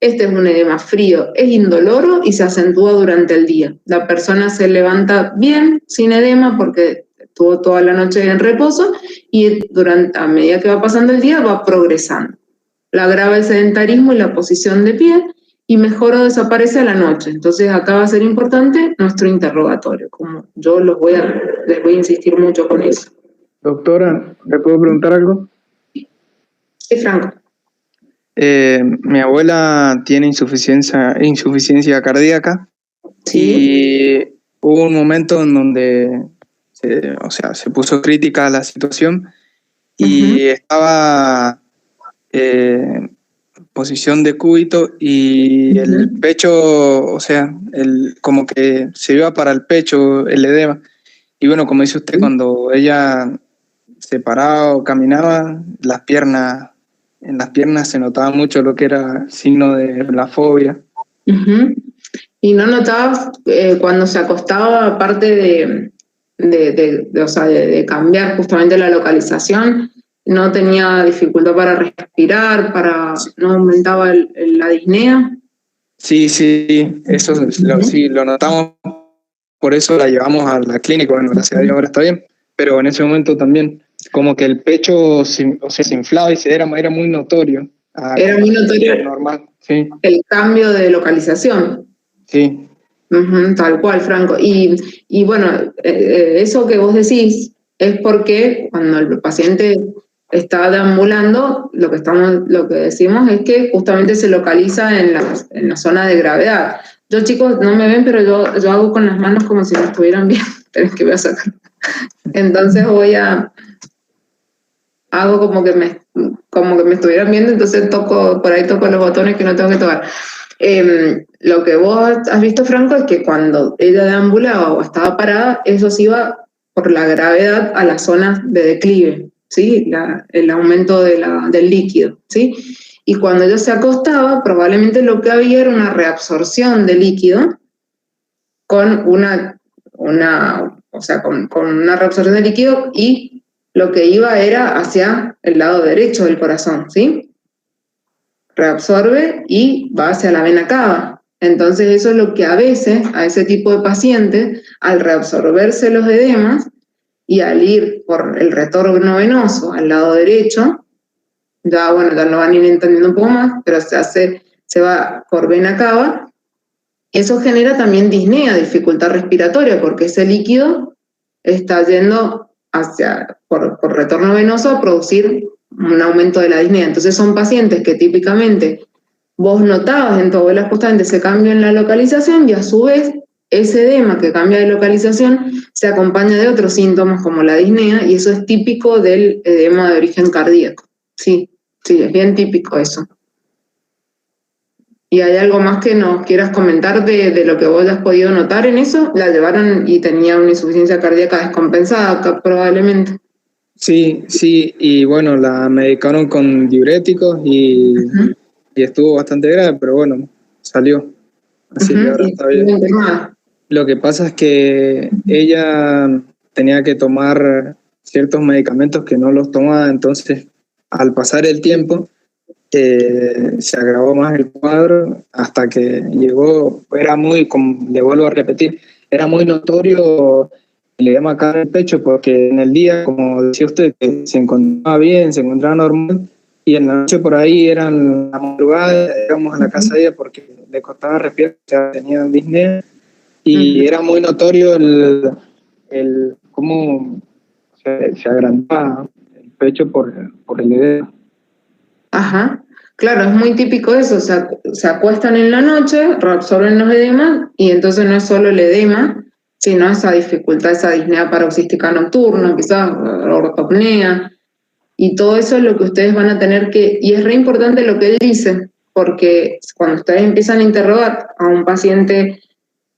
S1: Este es un edema frío, es indoloro y se acentúa durante el día. La persona se levanta bien, sin edema, porque estuvo toda la noche en reposo, y a medida que va pasando el día va progresando. La agrava el sedentarismo y la posición de pie, y mejora o desaparece a la noche. Entonces acá va a ser importante nuestro interrogatorio, como yo les voy a insistir mucho con eso.
S3: Doctora, ¿le puedo preguntar algo?
S1: Sí, Franco.
S3: Mi abuela tiene insuficiencia cardíaca.
S1: ¿Sí?
S3: Y hubo un momento en donde se puso crítica la situación y estaba en posición de cúbito y el pecho, como que se iba para el pecho el edema. Y bueno, como dice usted, cuando ella se paraba o caminaba, en las piernas se notaba mucho lo que era signo de la fobia.
S1: ¿Y no notabas cuando se acostaba, aparte de cambiar justamente la localización, no tenía dificultad para respirar, no aumentaba la disnea?
S3: Sí, eso sí lo notamos, por eso la llevamos a la clínica, bueno, gracias a Dios ahora está bien, pero en ese momento también, como que el pecho se inflaba y era muy notorio.
S1: Era muy notorio
S3: normal, sí.
S1: El cambio de localización.
S3: Sí.
S1: Tal cual, Franco. Y bueno, eso que vos decís es porque cuando el paciente está deambulando, lo que decimos es que justamente se localiza en la zona de gravedad. Yo, chicos, no me ven, pero yo hago con las manos como si me estuvieran viendo. Pero es que voy a sacar. Entonces hago como que me estuvieran viendo, entonces por ahí toco los botones que no tengo que tocar. Lo que vos has visto, Franco, es que cuando ella deambulaba o estaba parada, eso se iba por la gravedad a las zonas de declive, ¿sí? El aumento del líquido, ¿sí? Y cuando ella se acostaba, probablemente lo que había era una reabsorción de líquido con con una reabsorción de líquido, y lo que iba era hacia el lado derecho del corazón, ¿sí? Reabsorbe y va hacia la vena cava. Entonces eso es lo que a veces a ese tipo de pacientes, al reabsorberse los edemas y al ir por el retorno venoso al lado derecho, ya lo van a ir entendiendo un poco más, pero se va por vena cava. Eso genera también disnea, dificultad respiratoria, porque ese líquido está yendo por retorno venoso a producir un aumento de la disnea. Entonces son pacientes que típicamente vos notabas en tu abuela justamente ese cambio en la localización, y a su vez ese edema que cambia de localización se acompaña de otros síntomas como la disnea, y eso es típico del edema de origen cardíaco. Sí, es bien típico eso. ¿Y hay algo más que nos quieras comentar de lo que vos has podido notar en eso? La llevaron y tenía una insuficiencia cardíaca descompensada, probablemente.
S3: Sí, y bueno, la medicaron con diuréticos y estuvo bastante grave, pero bueno, salió. Así que ahora está bien. Lo que pasa es que ella tenía que tomar ciertos medicamentos que no los tomaba, entonces al pasar el tiempo se agravó más el cuadro hasta que llegó, le vuelvo a repetir, era muy notorio el edema acá en el pecho, porque en el día, como decía usted, que se encontraba bien, se encontraba normal, y en la noche por ahí eran la madrugada, íbamos a la casa de ella porque le costaba respirar, o sea, tenía disnea, y era muy notorio el cómo se agrandaba el pecho por el edema.
S1: Ajá, claro, es muy típico eso, se acuestan en la noche, reabsorben los edemas, y entonces no es solo el edema, sino esa dificultad, esa disnea paroxística nocturna, quizás ortopnea, y todo eso es lo que ustedes van a tener y es re importante lo que él dice, porque cuando ustedes empiezan a interrogar a un paciente,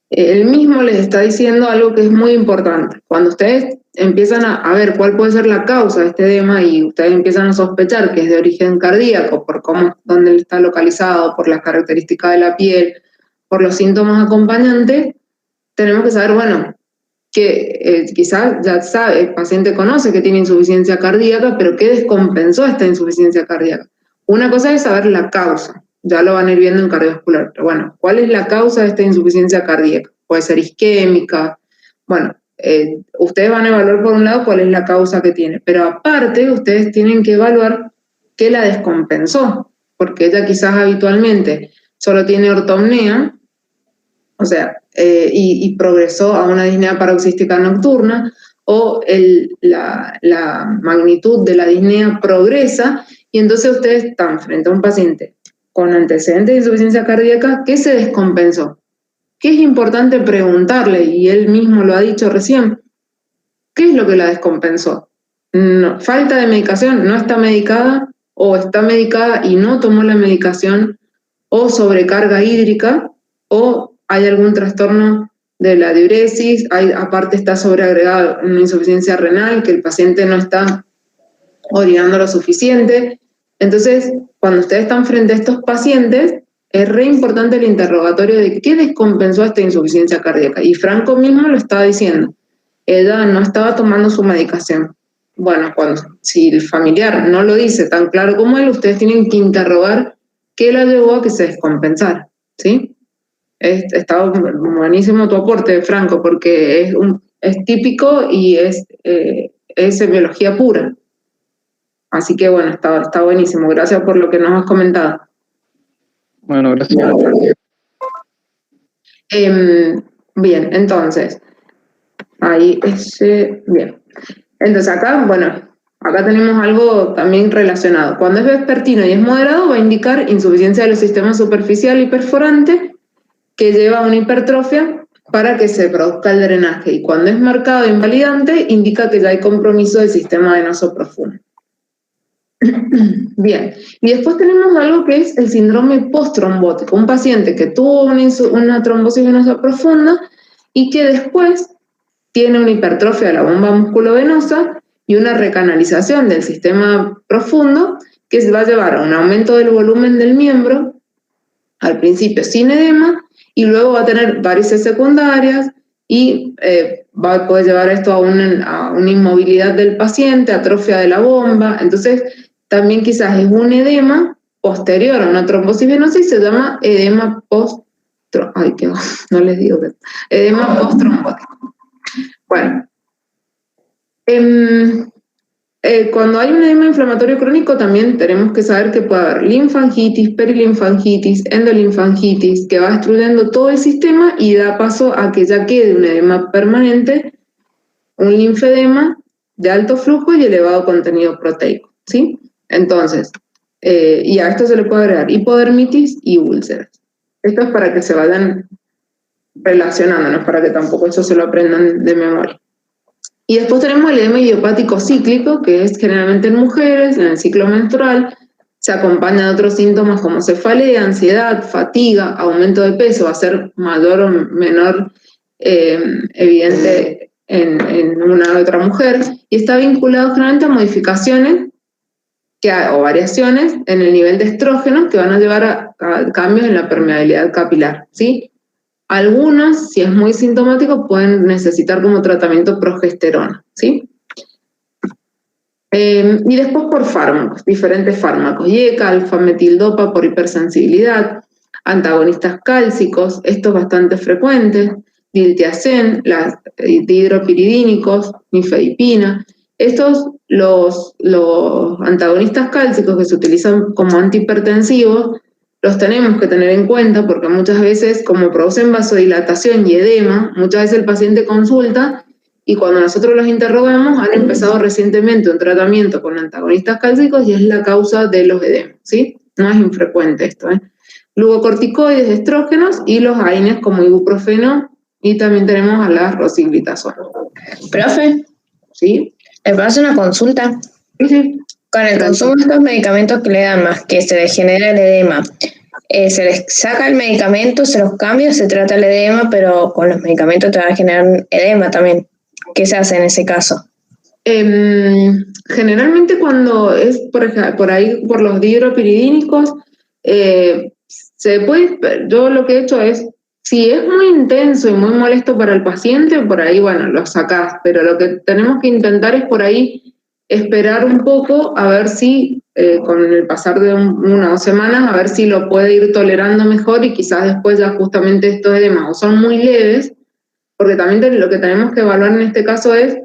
S1: él mismo les está diciendo algo que es muy importante. Cuando ustedes empiezan a ver cuál puede ser la causa de este edema y ustedes empiezan a sospechar que es de origen cardíaco, por dónde está localizado, por las características de la piel, por los síntomas acompañantes, tenemos que saber, que quizás ya sabe, el paciente conoce que tiene insuficiencia cardíaca, pero ¿qué descompensó esta insuficiencia cardíaca? Una cosa es saber la causa, ya lo van a ir viendo en cardiovascular, pero ¿cuál es la causa de esta insuficiencia cardíaca? Puede ser isquémica, ustedes van a evaluar por un lado cuál es la causa que tiene, pero aparte ustedes tienen que evaluar qué la descompensó, porque ella quizás habitualmente solo tiene ortopnea, y progresó a una disnea paroxística nocturna, o la magnitud de la disnea progresa, y entonces ustedes están frente a un paciente con antecedentes de insuficiencia cardíaca que se descompensó. ¿Qué es importante preguntarle? Y él mismo lo ha dicho recién. ¿Qué es lo que la descompensó? Falta de medicación, no está medicada, o está medicada y no tomó la medicación, o sobrecarga hídrica, o hay algún trastorno de la diuresis, aparte está sobreagregada una insuficiencia renal, que el paciente no está orinando lo suficiente. Entonces, cuando ustedes están frente a estos pacientes, es re importante el interrogatorio de qué descompensó esta insuficiencia cardíaca. Y Franco mismo lo estaba diciendo, ella no estaba tomando su medicación. Si el familiar no lo dice tan claro como él, ustedes tienen que interrogar qué la llevó a que se descompensara, ¿sí? Está buenísimo tu aporte, Franco, porque es típico y es biología pura. Así que está buenísimo. Gracias por lo que nos has comentado.
S3: Bueno, gracias.
S1: Bien, entonces, bien. Entonces acá, bueno, acá tenemos algo también relacionado. Cuando es vespertino y es moderado, va a indicar insuficiencia de los sistemas superficial y perforante, que lleva a una hipertrofia para que se produzca el drenaje. Y cuando es marcado e invalidante, indica que ya hay compromiso del sistema venoso profundo. Bien, y después tenemos algo que es el síndrome postrombótico, un paciente que tuvo una trombosis venosa profunda y que después tiene una hipertrofia de la bomba musculovenosa y una recanalización del sistema profundo que se va a llevar a un aumento del volumen del miembro, al principio sin edema, y luego va a tener varices secundarias y va a poder llevar esto a una inmovilidad del paciente, atrofia de la bomba. Entonces, también quizás es un edema posterior a una trombosis venosa y se llama edema edema postrombótico. Bueno, cuando hay un edema inflamatorio crónico también tenemos que saber que puede haber linfangitis, perilinfangitis, endolinfangitis, que va destruyendo todo el sistema y da paso a que ya quede un edema permanente, un linfedema de alto flujo y elevado contenido proteico, ¿sí? Entonces, y a esto se le puede agregar hipodermitis y úlceras. Esto es para que se vayan relacionando, no es para que tampoco eso se lo aprendan de memoria. Y después tenemos el edema idiopático cíclico, que es generalmente en mujeres, en el ciclo menstrual, se acompaña de otros síntomas como cefalea, ansiedad, fatiga, aumento de peso, va a ser mayor o menor evidente en una u otra mujer, y está vinculado generalmente a modificaciones o variaciones en el nivel de estrógenos que van a llevar a cambios en la permeabilidad capilar, ¿sí? Algunas, si es muy sintomático, pueden necesitar como tratamiento progesterona, ¿sí? Y después por fármacos, diferentes fármacos, IECA, alfa-metildopa por hipersensibilidad, antagonistas cálcicos, esto es bastante frecuente, diltiazem, dihidropiridínicos, nifedipina. Estos, los antagonistas cálcicos que se utilizan como antihipertensivos, los tenemos que tener en cuenta porque muchas veces, como producen vasodilatación y edema, muchas veces el paciente consulta y cuando nosotros los interrogamos han empezado recientemente un tratamiento con antagonistas cálcicos y es la causa de los edemas, ¿sí? No es infrecuente esto, ¿eh? Glucocorticoides, estrógenos y los AINES como ibuprofeno y también tenemos a la rosiglitazona.
S4: Profe,
S1: ¿Sí?
S4: ¿le puedo hacer una consulta?
S1: Sí.
S4: Con el consumo de estos medicamentos que le dan más, que se les genera el edema, ¿se les saca el medicamento, se los cambia, se trata el edema, pero con los medicamentos te va a generar edema también? ¿Qué se hace en ese caso?
S1: Generalmente cuando es por ahí por los dihidropiridínicos, yo lo que he hecho es, si es muy intenso y muy molesto para el paciente, por ahí, bueno, lo sacás, pero lo que tenemos que intentar es por ahí esperar un poco a ver si con el pasar de 1 o 2 semanas, a ver si lo puede ir tolerando mejor y quizás después ya justamente estos edemas o son muy leves, porque también lo que tenemos que evaluar en este caso es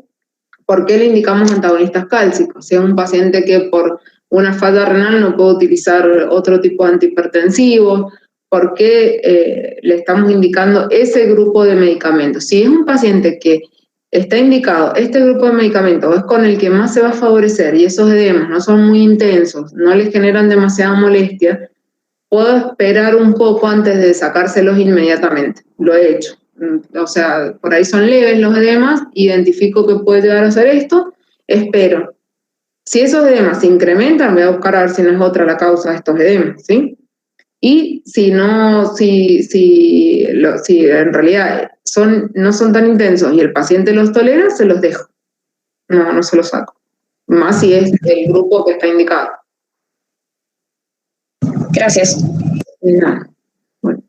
S1: por qué le indicamos antagonistas cálcicos. Si es un paciente que por una falla renal no puede utilizar otro tipo de antihipertensivos, por qué le estamos indicando ese grupo de medicamentos. Si es un paciente que está indicado este grupo de medicamentos, es con el que más se va a favorecer y esos edemas no son muy intensos, no les generan demasiada molestia, puedo esperar un poco antes de sacárselos inmediatamente. Lo he hecho. O sea, por ahí son leves los edemas, identifico que puede llegar a ser esto, espero. Si esos edemas se incrementan, voy a buscar a ver si no es otra la causa de estos edemas, ¿sí? Y si no, si en realidad no son tan intensos y el paciente los tolera, se los dejo. No se los saco. Más si es el grupo que está indicado.
S4: Gracias.
S1: No. Bueno,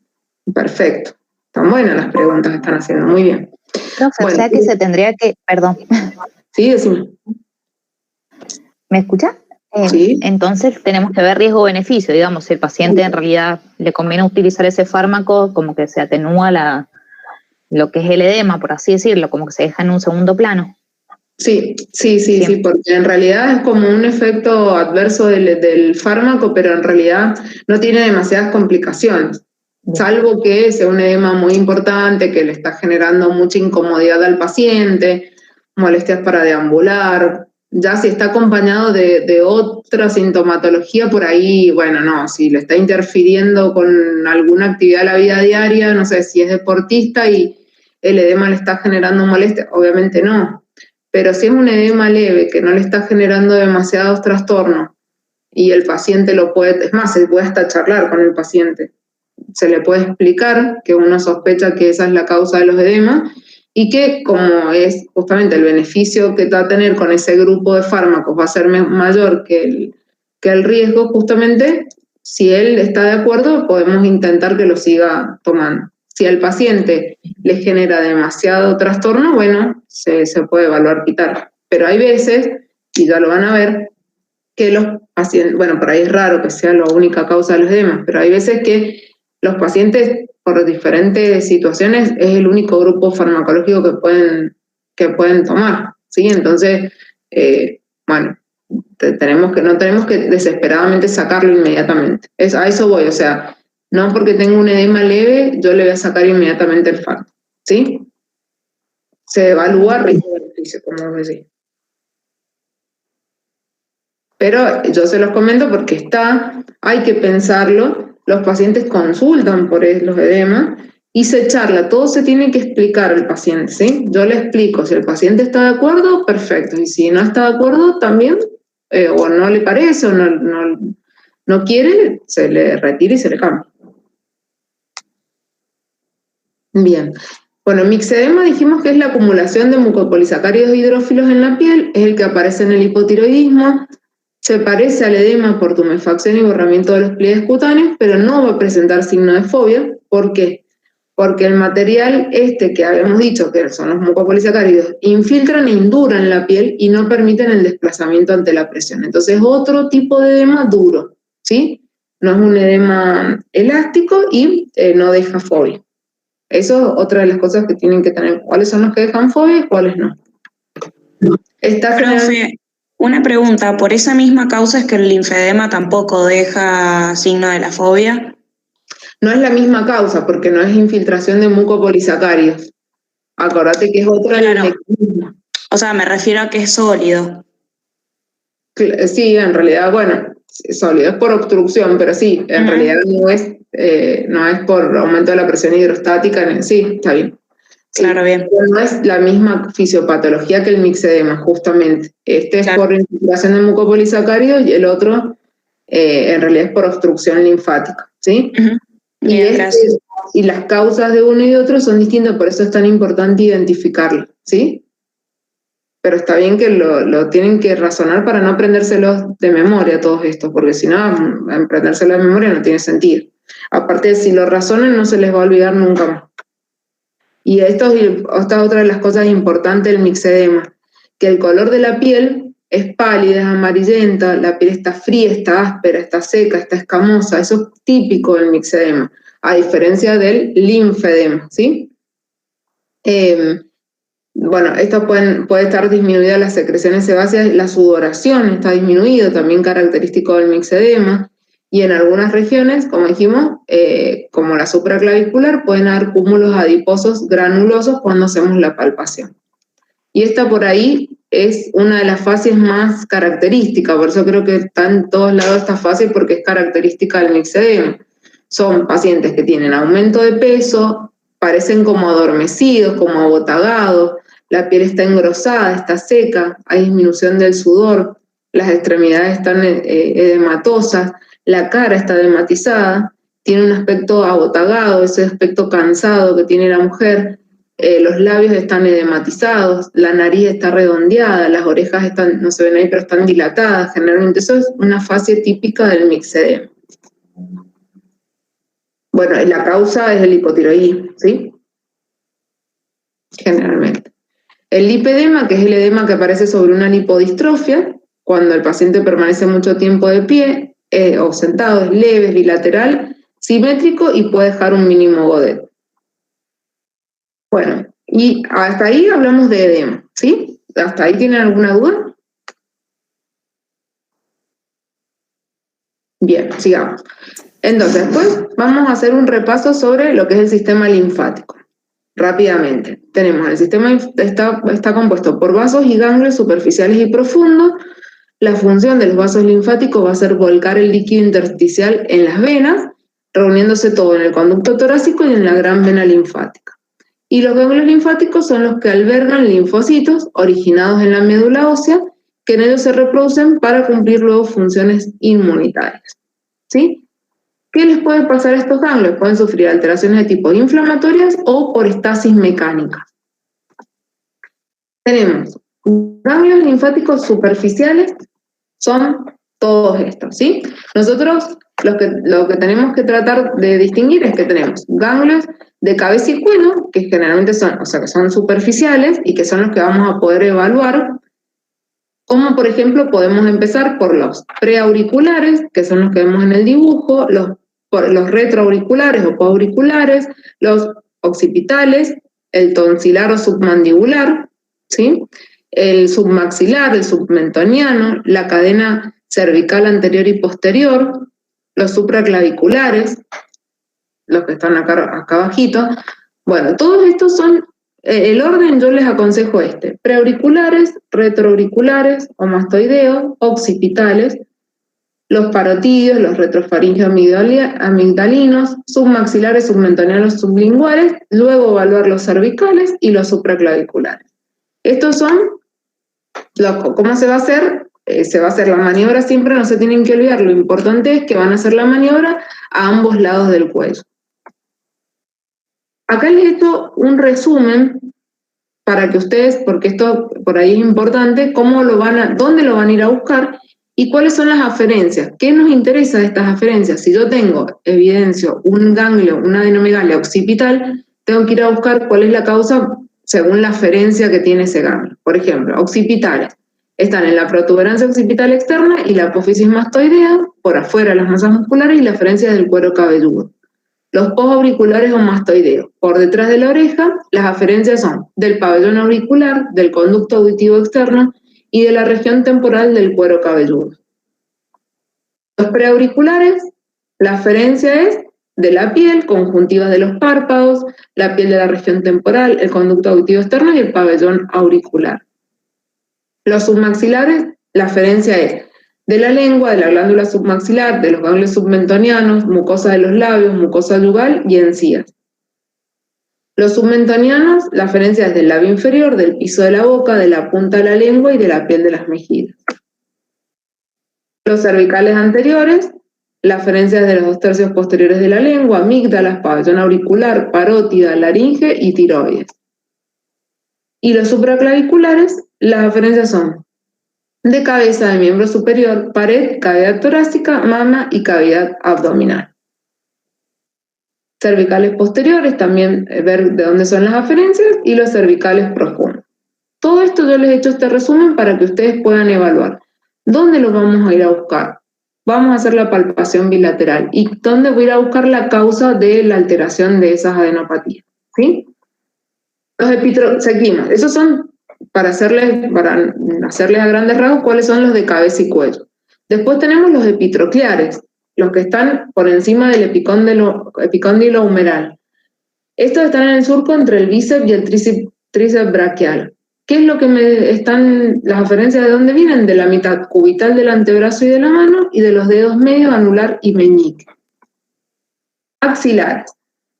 S1: perfecto. Están buenas las preguntas que están haciendo. Muy bien.
S5: Profe, bueno, o sea que se tendría que... Perdón.
S1: Sí, decime.
S5: ¿Me escucha?
S1: Sí.
S5: Entonces tenemos que ver riesgo-beneficio, digamos, si el paciente en realidad le conviene utilizar ese fármaco, como que se atenúa lo que es el edema, por así decirlo, como que se deja en un segundo plano.
S1: Sí, porque en realidad es como un efecto adverso del fármaco, pero en realidad no tiene demasiadas complicaciones. salvo que sea un edema muy importante, que le está generando mucha incomodidad al paciente, molestias para deambular. Ya si está acompañado de otra sintomatología por ahí, bueno, no, si le está interfiriendo con alguna actividad de la vida diaria, no sé, si es deportista y el edema le está generando molestias, obviamente no. Pero si es un edema leve que no le está generando demasiados trastornos y el paciente lo puede, es más, se puede hasta charlar con el paciente. Se le puede explicar que uno sospecha que esa es la causa de los edemas y que como es justamente el beneficio que va a tener con ese grupo de fármacos va a ser mayor que el riesgo, justamente, si él está de acuerdo, podemos intentar que lo siga tomando. Si al paciente le genera demasiado trastorno, bueno, se puede evaluar quitar. Pero hay veces, y ya lo van a ver, que los pacientes, bueno, por ahí es raro que sea la única causa de los edemas, pero hay veces que los pacientes, por diferentes situaciones, es el único grupo farmacológico que pueden tomar, ¿sí? Entonces, bueno, no tenemos que desesperadamente sacarlo inmediatamente. A eso voy, o sea, no porque tengo un edema leve, yo le voy a sacar inmediatamente el fármaco, ¿sí? Se evalúa riesgo-beneficio, como decía. Pero yo se los comento porque hay que pensarlo, los pacientes consultan por los edemas y se charla, todo se tiene que explicar al paciente, ¿sí? Yo le explico, si el paciente está de acuerdo, perfecto, y si no está de acuerdo, también, o no le parece, o no quiere, se le retira y se le cambia. Bien. Bueno, mixedema dijimos que es la acumulación de mucopolisacáridos hidrófilos en la piel, es el que aparece en el hipotiroidismo. Se parece al edema por tumefacción y borramiento de los pliegues cutáneos, pero no va a presentar signo de fobia. ¿Por qué? Porque el material que habíamos dicho, que son los mucopolisacáridos, infiltran e induran la piel y no permiten el desplazamiento ante la presión. Entonces, otro tipo de edema duro, ¿sí? No es un edema elástico y no deja fobia. Eso es otra de las cosas que tienen que tener. ¿Cuáles son los que dejan fobia y cuáles no?
S6: Profe, una pregunta, ¿por esa misma causa es que el linfedema tampoco deja signo de la fobia?
S1: No es la misma causa, porque no es infiltración de mucopolisacáridos. Acordate que es otra del mecanismo.
S6: O sea, me refiero a que es sólido.
S1: Sí, en realidad, bueno, es sólido, es por obstrucción, pero sí, en realidad no es por aumento de la presión hidrostática, sí, está bien. Sí,
S6: claro, bien.
S1: Pero no es la misma fisiopatología que el mixedema, justamente. Es por infiltración de mucopolisacáridos y el otro, en realidad, es por obstrucción linfática, ¿sí?
S6: Bien,
S1: y las causas de uno y de otro son distintas, por eso es tan importante identificarlo, ¿sí? Pero está bien que lo tienen que razonar para no aprendérselos de memoria todos estos, porque si no, aprendérselos de memoria no tiene sentido. Aparte, si lo razonan, no se les va a olvidar nunca más. Y esta es otra de las cosas importantes del mixedema, que el color de la piel es pálida, es amarillenta, la piel está fría, está áspera, está seca, está escamosa, eso es típico del mixedema, a diferencia del linfedema, ¿sí? Bueno, esto puede estar disminuida las secreciones sebáceas, la sudoración está disminuida, también característico del mixedema, y en algunas regiones, como dijimos, como la supraclavicular, pueden haber cúmulos adiposos granulosos cuando hacemos la palpación. Y esta por ahí es una de las fases más características, por eso creo que está en todos lados esta fase, porque es característica del mixedema. Son pacientes que tienen aumento de peso, parecen como adormecidos, como abotagados, la piel está engrosada, está seca, hay disminución del sudor, las extremidades están edematosas, la cara está edematizada, tiene un aspecto abotagado, ese aspecto cansado que tiene la mujer, los labios están edematizados, la nariz está redondeada, las orejas están, no se ven ahí, pero están dilatadas, generalmente eso es una fase típica del mixedema. Bueno, la causa es el hipotiroidismo, ¿sí? Generalmente. El lipedema, que es el edema que aparece sobre una lipodistrofia, cuando el paciente permanece mucho tiempo de pie o sentado, es leve, es bilateral, simétrico y puede dejar un mínimo godet. Bueno, y hasta ahí hablamos de edema, ¿sí? ¿Hasta ahí tienen alguna duda? Bien, sigamos. Entonces, después vamos a hacer un repaso sobre lo que es el sistema linfático. Rápidamente, tenemos el sistema está compuesto por vasos y ganglios superficiales y profundos. La función de los vasos linfáticos va a ser volcar el líquido intersticial en las venas, reuniéndose todo en el conducto torácico y en la gran vena linfática. Y los ganglios linfáticos son los que albergan linfocitos originados en la médula ósea, que en ellos se reproducen para cumplir luego funciones inmunitarias. ¿Sí? ¿Qué les puede pasar a estos ganglios? Pueden sufrir alteraciones de tipo inflamatorias o por estasis mecánica. Tenemos ganglios linfáticos superficiales, son todos estos, ¿sí? Nosotros lo que tenemos que tratar de distinguir es que tenemos ganglios de cabeza y cuello, que generalmente son, que son superficiales y que son los que vamos a poder evaluar, como por ejemplo podemos empezar por los preauriculares, que son los que vemos en el dibujo, los retroauriculares o poauriculares, los occipitales, el tonsilar o submandibular, ¿sí? El submaxilar, el submentoniano, la cadena cervical anterior y posterior, los supraclaviculares, los que están acá abajito. Bueno, todos estos son, el orden yo les aconsejo preauriculares, retroauriculares, omastoideos, occipitales, los parotidios, los retrofaringeos amigdalinos, submaxilares, submentonianos, sublinguales, luego evaluar los cervicales y los supraclaviculares. Estos son, ¿cómo se va a hacer? Se va a hacer la maniobra siempre, no se tienen que olvidar, lo importante es que van a hacer la maniobra a ambos lados del cuello. Acá les he hecho un resumen para que ustedes, porque esto por ahí es importante, dónde lo van a ir a buscar y cuáles son las aferencias. ¿Qué nos interesa de estas aferencias? Si yo evidencio un ganglio, una adenomegalia occipital, tengo que ir a buscar cuál es la causa según la aferencia que tiene ese ganglio. Por ejemplo, occipitales están en la protuberancia occipital externa y la apófisis mastoidea, por afuera las masas musculares y la aferencia del cuero cabelludo. Los posauriculares o mastoideos, por detrás de la oreja, las aferencias son del pabellón auricular, del conducto auditivo externo y de la región temporal del cuero cabelludo. Los preauriculares, la aferencia es de la piel, conjuntivas de los párpados, la piel de la región temporal, el conducto auditivo externo y el pabellón auricular. Los submaxilares, la aferencia es de la lengua, de la glándula submaxilar, de los ganglios submentonianos, mucosa de los labios, mucosa yugal y encías. Los submentonianos, la aferencia es del labio inferior, del piso de la boca, de la punta de la lengua y de la piel de las mejillas. Los cervicales anteriores, la aferencia es de los 2 tercios posteriores de la lengua, amígdalas, pabellón auricular, parótida, laringe y tiroides. Y los supraclaviculares, las aferencias son de cabeza, de miembro superior, pared, cavidad torácica, mama y cavidad abdominal. Cervicales posteriores, también ver de dónde son las aferencias, y los cervicales profundos. Todo esto yo les he hecho este resumen para que ustedes puedan evaluar. ¿Dónde los vamos a ir a buscar? Vamos a hacer la palpación bilateral. ¿Y dónde voy a ir a buscar la causa de la alteración de esas adenopatías? ¿Sí? Seguimos. Esos son, para hacerles a grandes rasgos, cuáles son los de cabeza y cuello. Después tenemos los epitrocleares, los que están por encima del epicóndilo humeral. Estos están en el surco entre el bíceps y el tríceps braquial. ¿Qué es lo que las aferencias de dónde vienen? De la mitad cubital del antebrazo y de la mano y de los dedos medio, anular y meñique. Axilares.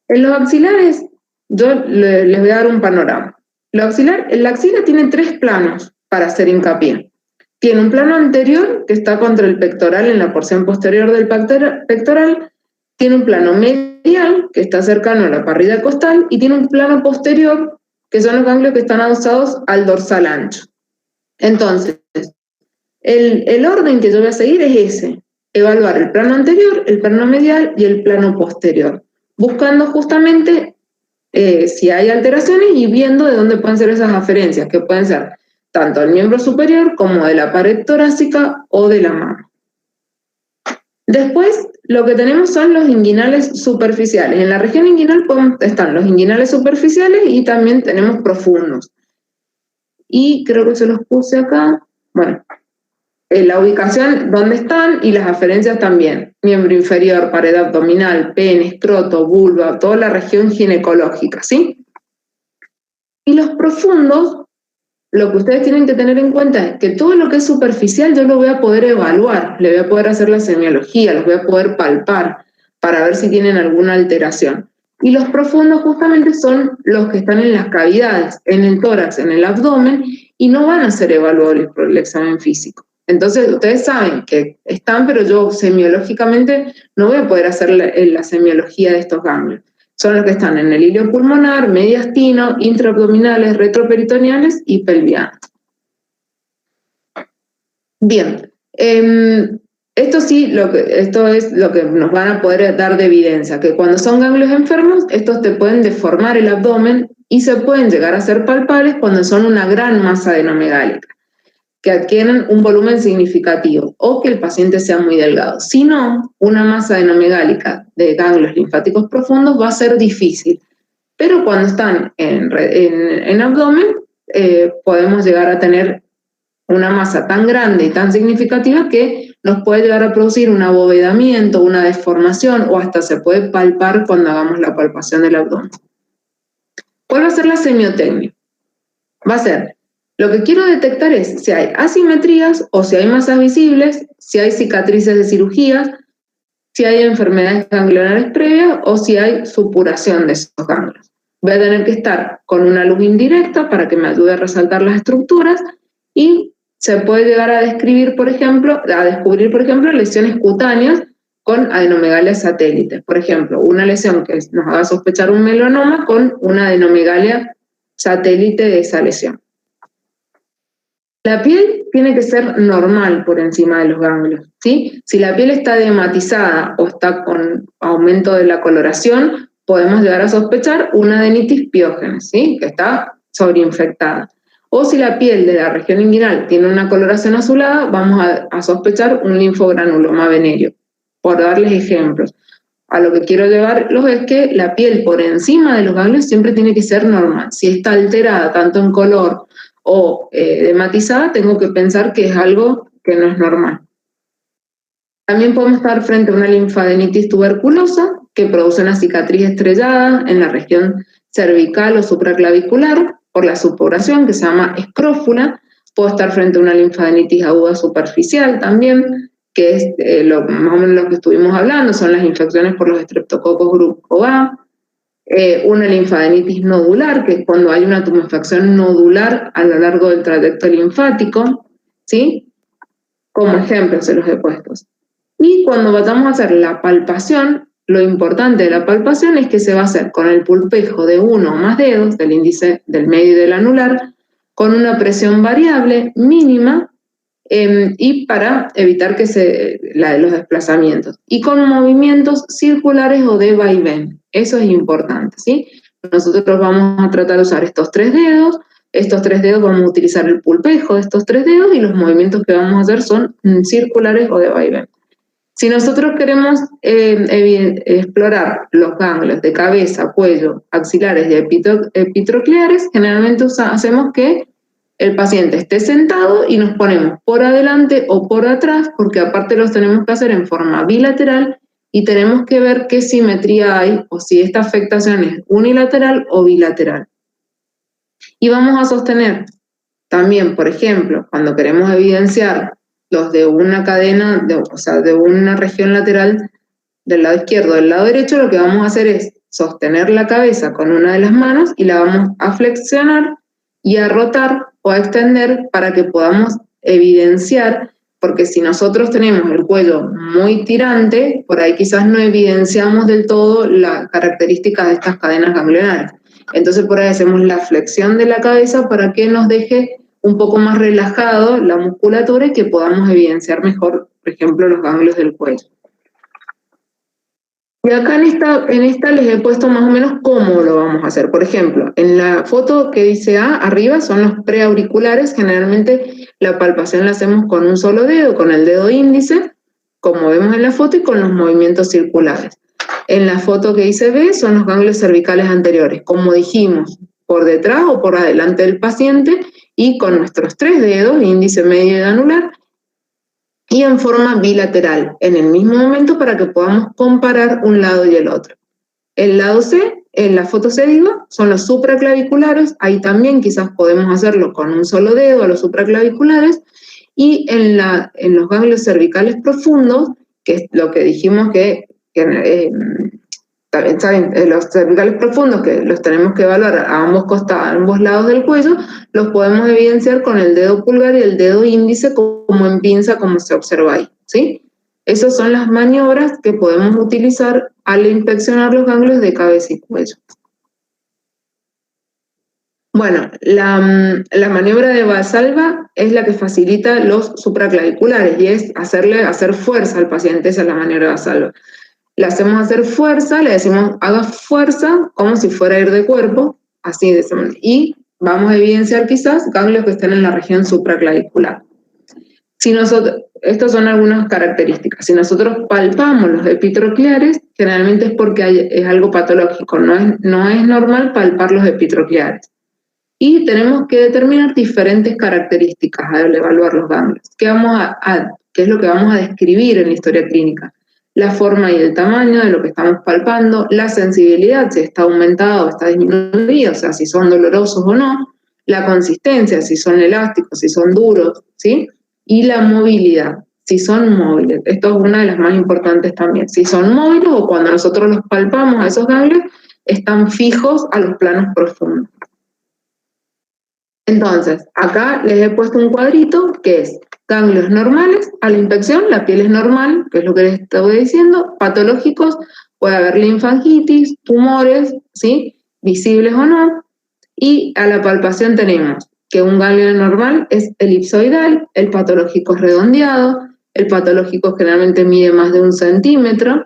S1: En los axilares, yo les voy a dar un panorama. La axila tiene 3 planos para hacer hincapié. Tiene un plano anterior que está contra el pectoral en la porción posterior del pectoral, tiene un plano medial que está cercano a la parrilla costal y tiene un plano posterior que son los ganglios que están adosados al dorsal ancho. Entonces, el orden que yo voy a seguir es ese: evaluar el plano anterior, el plano medial y el plano posterior, buscando justamente si hay alteraciones y viendo de dónde pueden ser esas aferencias, que pueden ser tanto del miembro superior como de la pared torácica o de la mano. Después, lo que tenemos son los inguinales superficiales. En la región inguinal están los inguinales superficiales y también tenemos profundos. Y creo que se los puse acá. Bueno, la ubicación donde están y las aferencias también. Miembro inferior, pared abdominal, pene, escroto, vulva, toda la región ginecológica, ¿sí? Y los profundos, lo que ustedes tienen que tener en cuenta es que todo lo que es superficial yo lo voy a poder evaluar, le voy a poder hacer la semiología, los voy a poder palpar para ver si tienen alguna alteración. Y los profundos justamente son los que están en las cavidades, en el tórax, en el abdomen, y no van a ser evaluables por el examen físico. Entonces, ustedes saben que están, pero yo semiológicamente no voy a poder hacer la semiología de estos ganglios. Son los que están en el ilio pulmonar, mediastino, intraabdominales, retroperitoneales y pelvianos. Bien, esto es lo que nos van a poder dar de evidencia, que cuando son ganglios enfermos, estos te pueden deformar el abdomen y se pueden llegar a ser palpables cuando son una gran masa adenomegálica, que adquieren un volumen significativo o que el paciente sea muy delgado. Si no, una masa adenomegálica de ganglios linfáticos profundos va a ser difícil, pero cuando están en abdomen podemos llegar a tener una masa tan grande y tan significativa que nos puede llegar a producir un abovedamiento, una deformación o hasta se puede palpar cuando hagamos la palpación del abdomen. ¿Cuál va a ser la semiotecnia? Va a ser, lo que quiero detectar es si hay asimetrías o si hay masas visibles, si hay cicatrices de cirugías, si hay enfermedades ganglionares previas o si hay supuración de esos ganglios. Voy a tener que estar con una luz indirecta para que me ayude a resaltar las estructuras y se puede llegar a describir, por ejemplo, lesiones cutáneas con adenomegalia satélites. Por ejemplo, una lesión que nos haga sospechar un melanoma con una adenomegalia satélite de esa lesión. La piel tiene que ser normal por encima de los ganglios, ¿sí? Si la piel está edematizada o está con aumento de la coloración, podemos llegar a sospechar una adenitis piógenes, ¿sí? Que está sobreinfectada. O si la piel de la región inguinal tiene una coloración azulada, vamos a sospechar un linfogranuloma venéreo, por darles ejemplos. A lo que quiero llevarlos es que la piel por encima de los ganglios siempre tiene que ser normal. Si está alterada tanto en color o edematizada, tengo que pensar que es algo que no es normal. También podemos estar frente a una linfadenitis tuberculosa que produce una cicatriz estrellada en la región cervical o supraclavicular por la supuración, que se llama escrófula. Puedo estar frente a una linfadenitis aguda superficial también, que es más o menos lo que estuvimos hablando, son las infecciones por los estreptococos grupo A. Una linfadenitis nodular, que es cuando hay una tumefacción nodular a lo largo del trayecto linfático, ¿sí? Como ejemplo se los he puesto. Y cuando vayamos a hacer la palpación, lo importante de la palpación es que se va a hacer con el pulpejo de uno o más dedos, del índice, del medio y del anular, con una presión variable mínima y para evitar que los desplazamientos. Y con movimientos circulares o de vaivén. Eso es importante, ¿sí? Nosotros vamos a tratar de usar estos tres dedos vamos a utilizar el pulpejo de estos tres dedos y los movimientos que vamos a hacer son circulares o de vaivén. Si nosotros queremos explorar los ganglios de cabeza, cuello, axilares y epitrocleares, generalmente hacemos que el paciente esté sentado y nos ponemos por adelante o por atrás, porque aparte los tenemos que hacer en forma bilateral y tenemos que ver qué simetría hay o si esta afectación es unilateral o bilateral. Y vamos a sostener también, por ejemplo, cuando queremos evidenciar los de una cadena, de una región lateral del lado izquierdo o del lado derecho, lo que vamos a hacer es sostener la cabeza con una de las manos y la vamos a flexionar y a rotar o a extender para que podamos evidenciar, porque si nosotros tenemos el cuello muy tirante, por ahí quizás no evidenciamos del todo las características de estas cadenas ganglionares. Entonces por ahí hacemos la flexión de la cabeza para que nos deje un poco más relajado la musculatura y que podamos evidenciar mejor, por ejemplo, los ganglios del cuello. Y acá en esta les he puesto más o menos cómo lo vamos a hacer. Por ejemplo, en la foto que dice A, arriba son los preauriculares. Generalmente la palpación la hacemos con un solo dedo, con el dedo índice, como vemos en la foto, y con los movimientos circulares. En la foto que dice B son los ganglios cervicales anteriores, como dijimos, por detrás o por adelante del paciente, y con nuestros tres dedos, índice, medio y anular, y en forma bilateral, en el mismo momento para que podamos comparar un lado y el otro. El lado C, en la foto C digo, son los supraclaviculares, ahí también quizás podemos hacerlo con un solo dedo a los supraclaviculares, y en los ganglios cervicales profundos, que es lo que dijimos que ¿saben? Los cervicales profundos, que los tenemos que evaluar a ambos costados, a ambos lados del cuello, los podemos evidenciar con el dedo pulgar y el dedo índice como en pinza, como se observa ahí, ¿sí? Esas son las maniobras que podemos utilizar al inspeccionar los ganglios de cabeza y cuello. Bueno, la maniobra de Valsalva es la que facilita los supraclaviculares y es hacer fuerza al paciente, esa es la maniobra de Valsalva. Le hacemos hacer fuerza, le decimos haga fuerza como si fuera a ir de cuerpo, así de esa manera. Y vamos a evidenciar quizás ganglios que estén en la región supraclavicular. Estas son algunas características. Si nosotros palpamos los epitrocleares, generalmente es porque es algo patológico, no es normal palpar los epitrocleares. Y tenemos que determinar diferentes características al evaluar los ganglios. ¿Qué es lo que vamos a describir en la historia clínica? La forma y el tamaño de lo que estamos palpando, la sensibilidad, si está aumentada o está disminuida, o sea, si son dolorosos o no, la consistencia, si son elásticos, si son duros, ¿sí? Y la movilidad, si son móviles. Esto es una de las más importantes también. Si son móviles o cuando nosotros los palpamos a esos ganglios, están fijos a los planos profundos. Entonces, acá les he puesto un cuadrito que es ganglios normales, a la inspección, la piel es normal, que es lo que les estoy diciendo, patológicos, puede haber linfangitis, tumores, ¿sí? Visibles o no, y a la palpación tenemos que un ganglio normal es elipsoidal, el patológico es redondeado, el patológico generalmente mide más de 1 centímetro,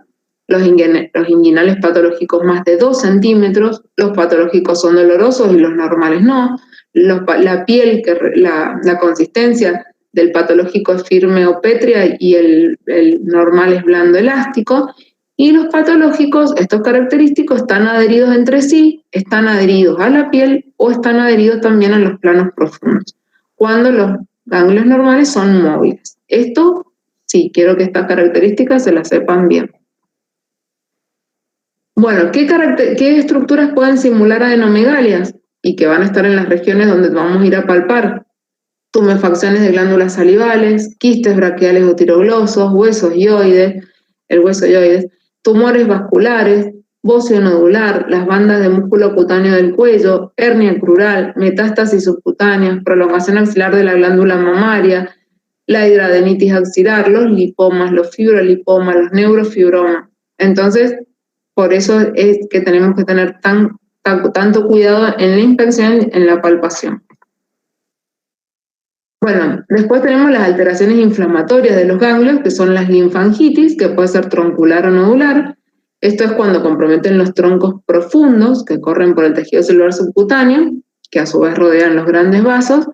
S1: los inguinales patológicos más de 2 centímetros, los patológicos son dolorosos y los normales no, la piel, la consistencia del patológico es firme o pétrea y el normal es blando elástico, y los patológicos, estos característicos, están adheridos entre sí, están adheridos a la piel o están adheridos también a los planos profundos, cuando los ganglios normales son móviles. Esto, sí, quiero que estas características se las sepan bien. Bueno, ¿qué estructuras pueden simular adenomegalias y que van a estar en las regiones donde vamos a ir a palpar? Tumefacciones de glándulas salivales, quistes braquiales o tiroglosos, huesos yoides, el hueso yoides, tumores vasculares, bóceo nodular, las bandas de músculo cutáneo del cuello, hernia crural, metástasis subcutáneas, prolongación axilar de la glándula mamaria, la hidradenitis axilar, los lipomas, los fibrolipomas, los neurofibromas. Entonces, por eso es que tenemos que tener tanto cuidado en la inspección, en la palpación. Bueno, después tenemos las alteraciones inflamatorias de los ganglios, que son las linfangitis, que puede ser troncular o nodular. Esto es cuando comprometen los troncos profundos que corren por el tejido celular subcutáneo, que a su vez rodean los grandes vasos.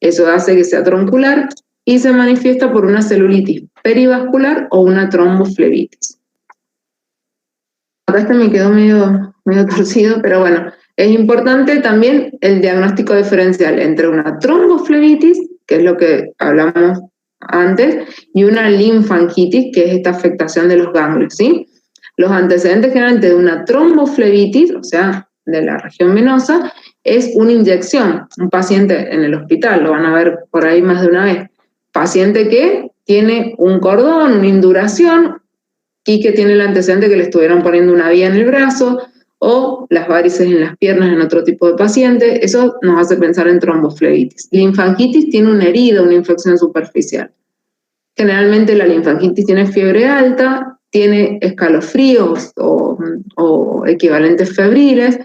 S1: Eso hace que sea troncular y se manifiesta por una celulitis perivascular o una tromboflebitis. Acá me quedó medio torcido, pero bueno, es importante también el diagnóstico diferencial entre una tromboflebitis, que es lo que hablamos antes, y una linfangitis, que es esta afectación de los ganglios, ¿sí? Los antecedentes generalmente de una tromboflebitis, o sea, de la región venosa, es una inyección. Un paciente en el hospital, lo van a ver por ahí más de una vez, paciente que tiene un cordón, una induración, y que tiene el antecedente que le estuvieron poniendo una vía en el brazo, o las varices en las piernas en otro tipo de paciente. Eso nos hace pensar en tromboflebitis. Linfangitis tiene una herida, una infección superficial. Generalmente la linfangitis tiene fiebre alta, tiene escalofríos o equivalentes febriles,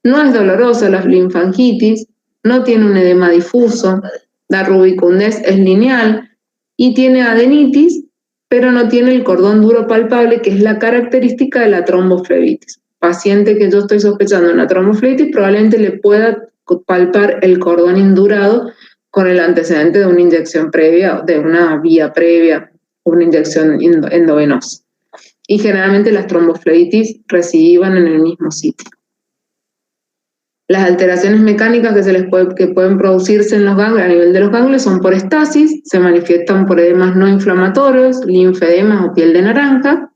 S1: no es dolorosa la linfangitis, no tiene un edema difuso, la rubicundez es lineal y tiene adenitis, pero no tiene el cordón duro palpable, que es la característica de la tromboflebitis. Paciente que yo estoy sospechando una tromboflebitis, probablemente le pueda palpar el cordón indurado con el antecedente de una inyección previa, de una vía previa, una inyección endovenosa. Y generalmente las tromboflebitis recidivan en el mismo sitio. Las alteraciones mecánicas que pueden producirse en los ganglios, a nivel de los ganglios, son por estasis, se manifiestan por edemas no inflamatorios, linfedemas o piel de naranja,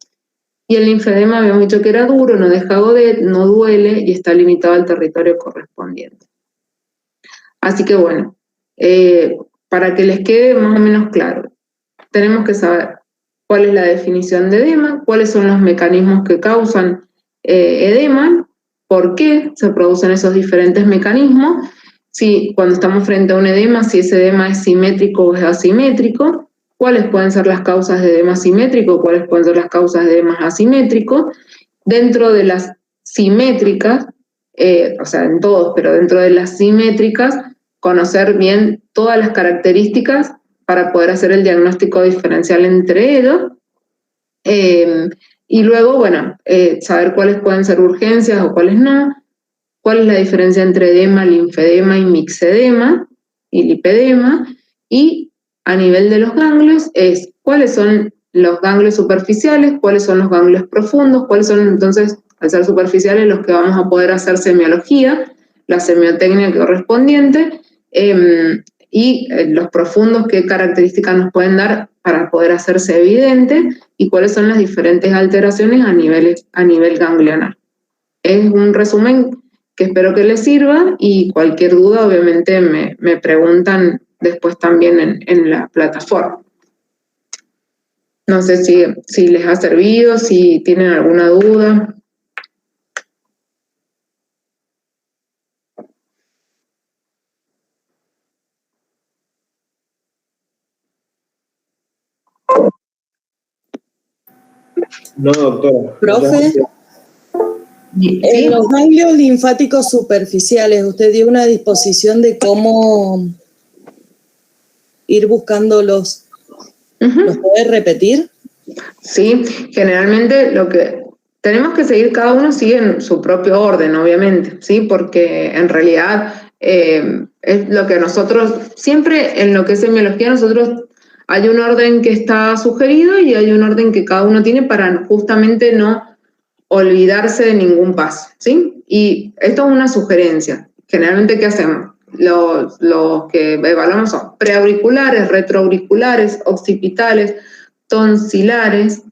S1: y el linfedema habíamos dicho que era duro, no deja godet, no duele y está limitado al territorio correspondiente. Así que bueno, para que les quede más o menos claro, tenemos que saber cuál es la definición de edema, cuáles son los mecanismos que causan edema, por qué se producen esos diferentes mecanismos, si cuando estamos frente a un edema, si ese edema es simétrico o es asimétrico, cuáles pueden ser las causas de edema simétrico, cuáles pueden ser las causas de edema asimétrico, dentro de las simétricas, o sea, en todos, pero dentro de las simétricas, conocer bien todas las características para poder hacer el diagnóstico diferencial entre ellos, y luego, bueno, saber cuáles pueden ser urgencias o cuáles no, cuál es la diferencia entre edema, linfedema y mixedema y lipedema, y a nivel de los ganglios es cuáles son los ganglios superficiales, cuáles son los ganglios profundos, cuáles son entonces, al ser superficiales, los que vamos a poder hacer semiología, la semiotecnia correspondiente, y los profundos, qué características nos pueden dar para poder hacerse evidente, y cuáles son las diferentes alteraciones a nivel ganglionar. Es un resumen que espero que les sirva, y cualquier duda obviamente me preguntan después también en la plataforma. No sé si les ha servido, si tienen alguna duda.
S2: No, doctora.
S7: Profe, en los ganglios linfáticos superficiales, usted dio una disposición de cómo ir buscándolos. ¿Los puede repetir?
S1: Sí, generalmente lo que tenemos que seguir, cada uno sigue en su propio orden, obviamente, ¿sí? Porque en realidad es lo que nosotros, siempre en lo que es semiología, nosotros hay un orden que está sugerido y hay un orden que cada uno tiene para justamente no olvidarse de ningún paso, ¿sí? Y esto es una sugerencia. Generalmente, ¿qué hacemos? Los que evaluamos son preauriculares, retroauriculares, occipitales, tonsilares,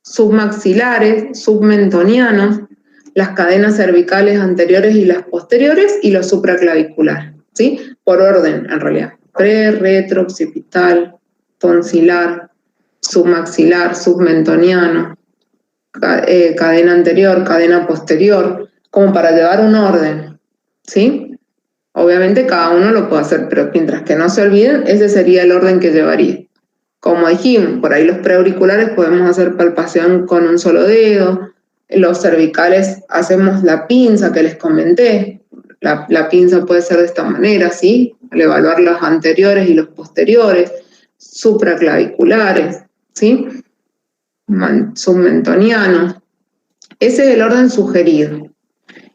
S1: submaxilares, submentonianos, las cadenas cervicales anteriores y las posteriores, y los supraclaviculares, ¿sí? Por orden, en realidad. Retro, occipital, tonsilar, submaxilar, submentoniano, cadena anterior, cadena posterior, como para llevar un orden, ¿sí? Obviamente cada uno lo puede hacer, pero mientras que no se olviden, ese sería el orden que llevaría. Como dijimos, por ahí los preauriculares podemos hacer palpación con un solo dedo, los cervicales hacemos la pinza que les comenté, la pinza puede ser de esta manera, ¿sí? Al evaluar los anteriores y los posteriores, supraclaviculares, ¿sí? Submentonianos. Ese es el orden sugerido.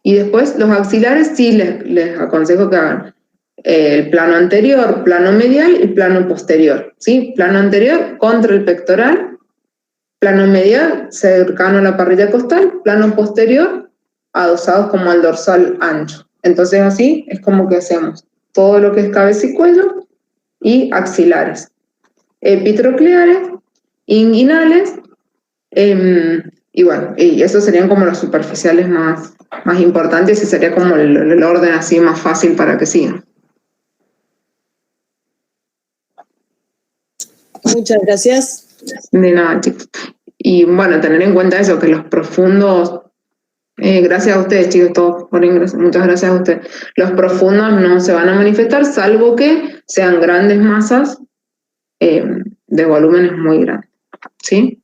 S1: Y después los axilares sí les aconsejo que hagan el plano anterior, plano medial y plano posterior, ¿sí? Plano anterior contra el pectoral, plano medial cercano a la parrilla costal, plano posterior adosados como al dorsal ancho. Entonces así es como que hacemos todo lo que es cabeza y cuello, y axilares, epitrocleares, inguinales, y bueno, y esos serían como los superficiales más importantes, y sería como el orden así más fácil para que sigan.
S7: Muchas gracias.
S1: De nada, chicos. Y bueno, tener en cuenta eso, que los profundos, gracias a ustedes, chicos, todos por ingresar, muchas gracias a ustedes. Los profundos no se van a manifestar, salvo que sean grandes masas de volúmenes muy grandes, ¿sí?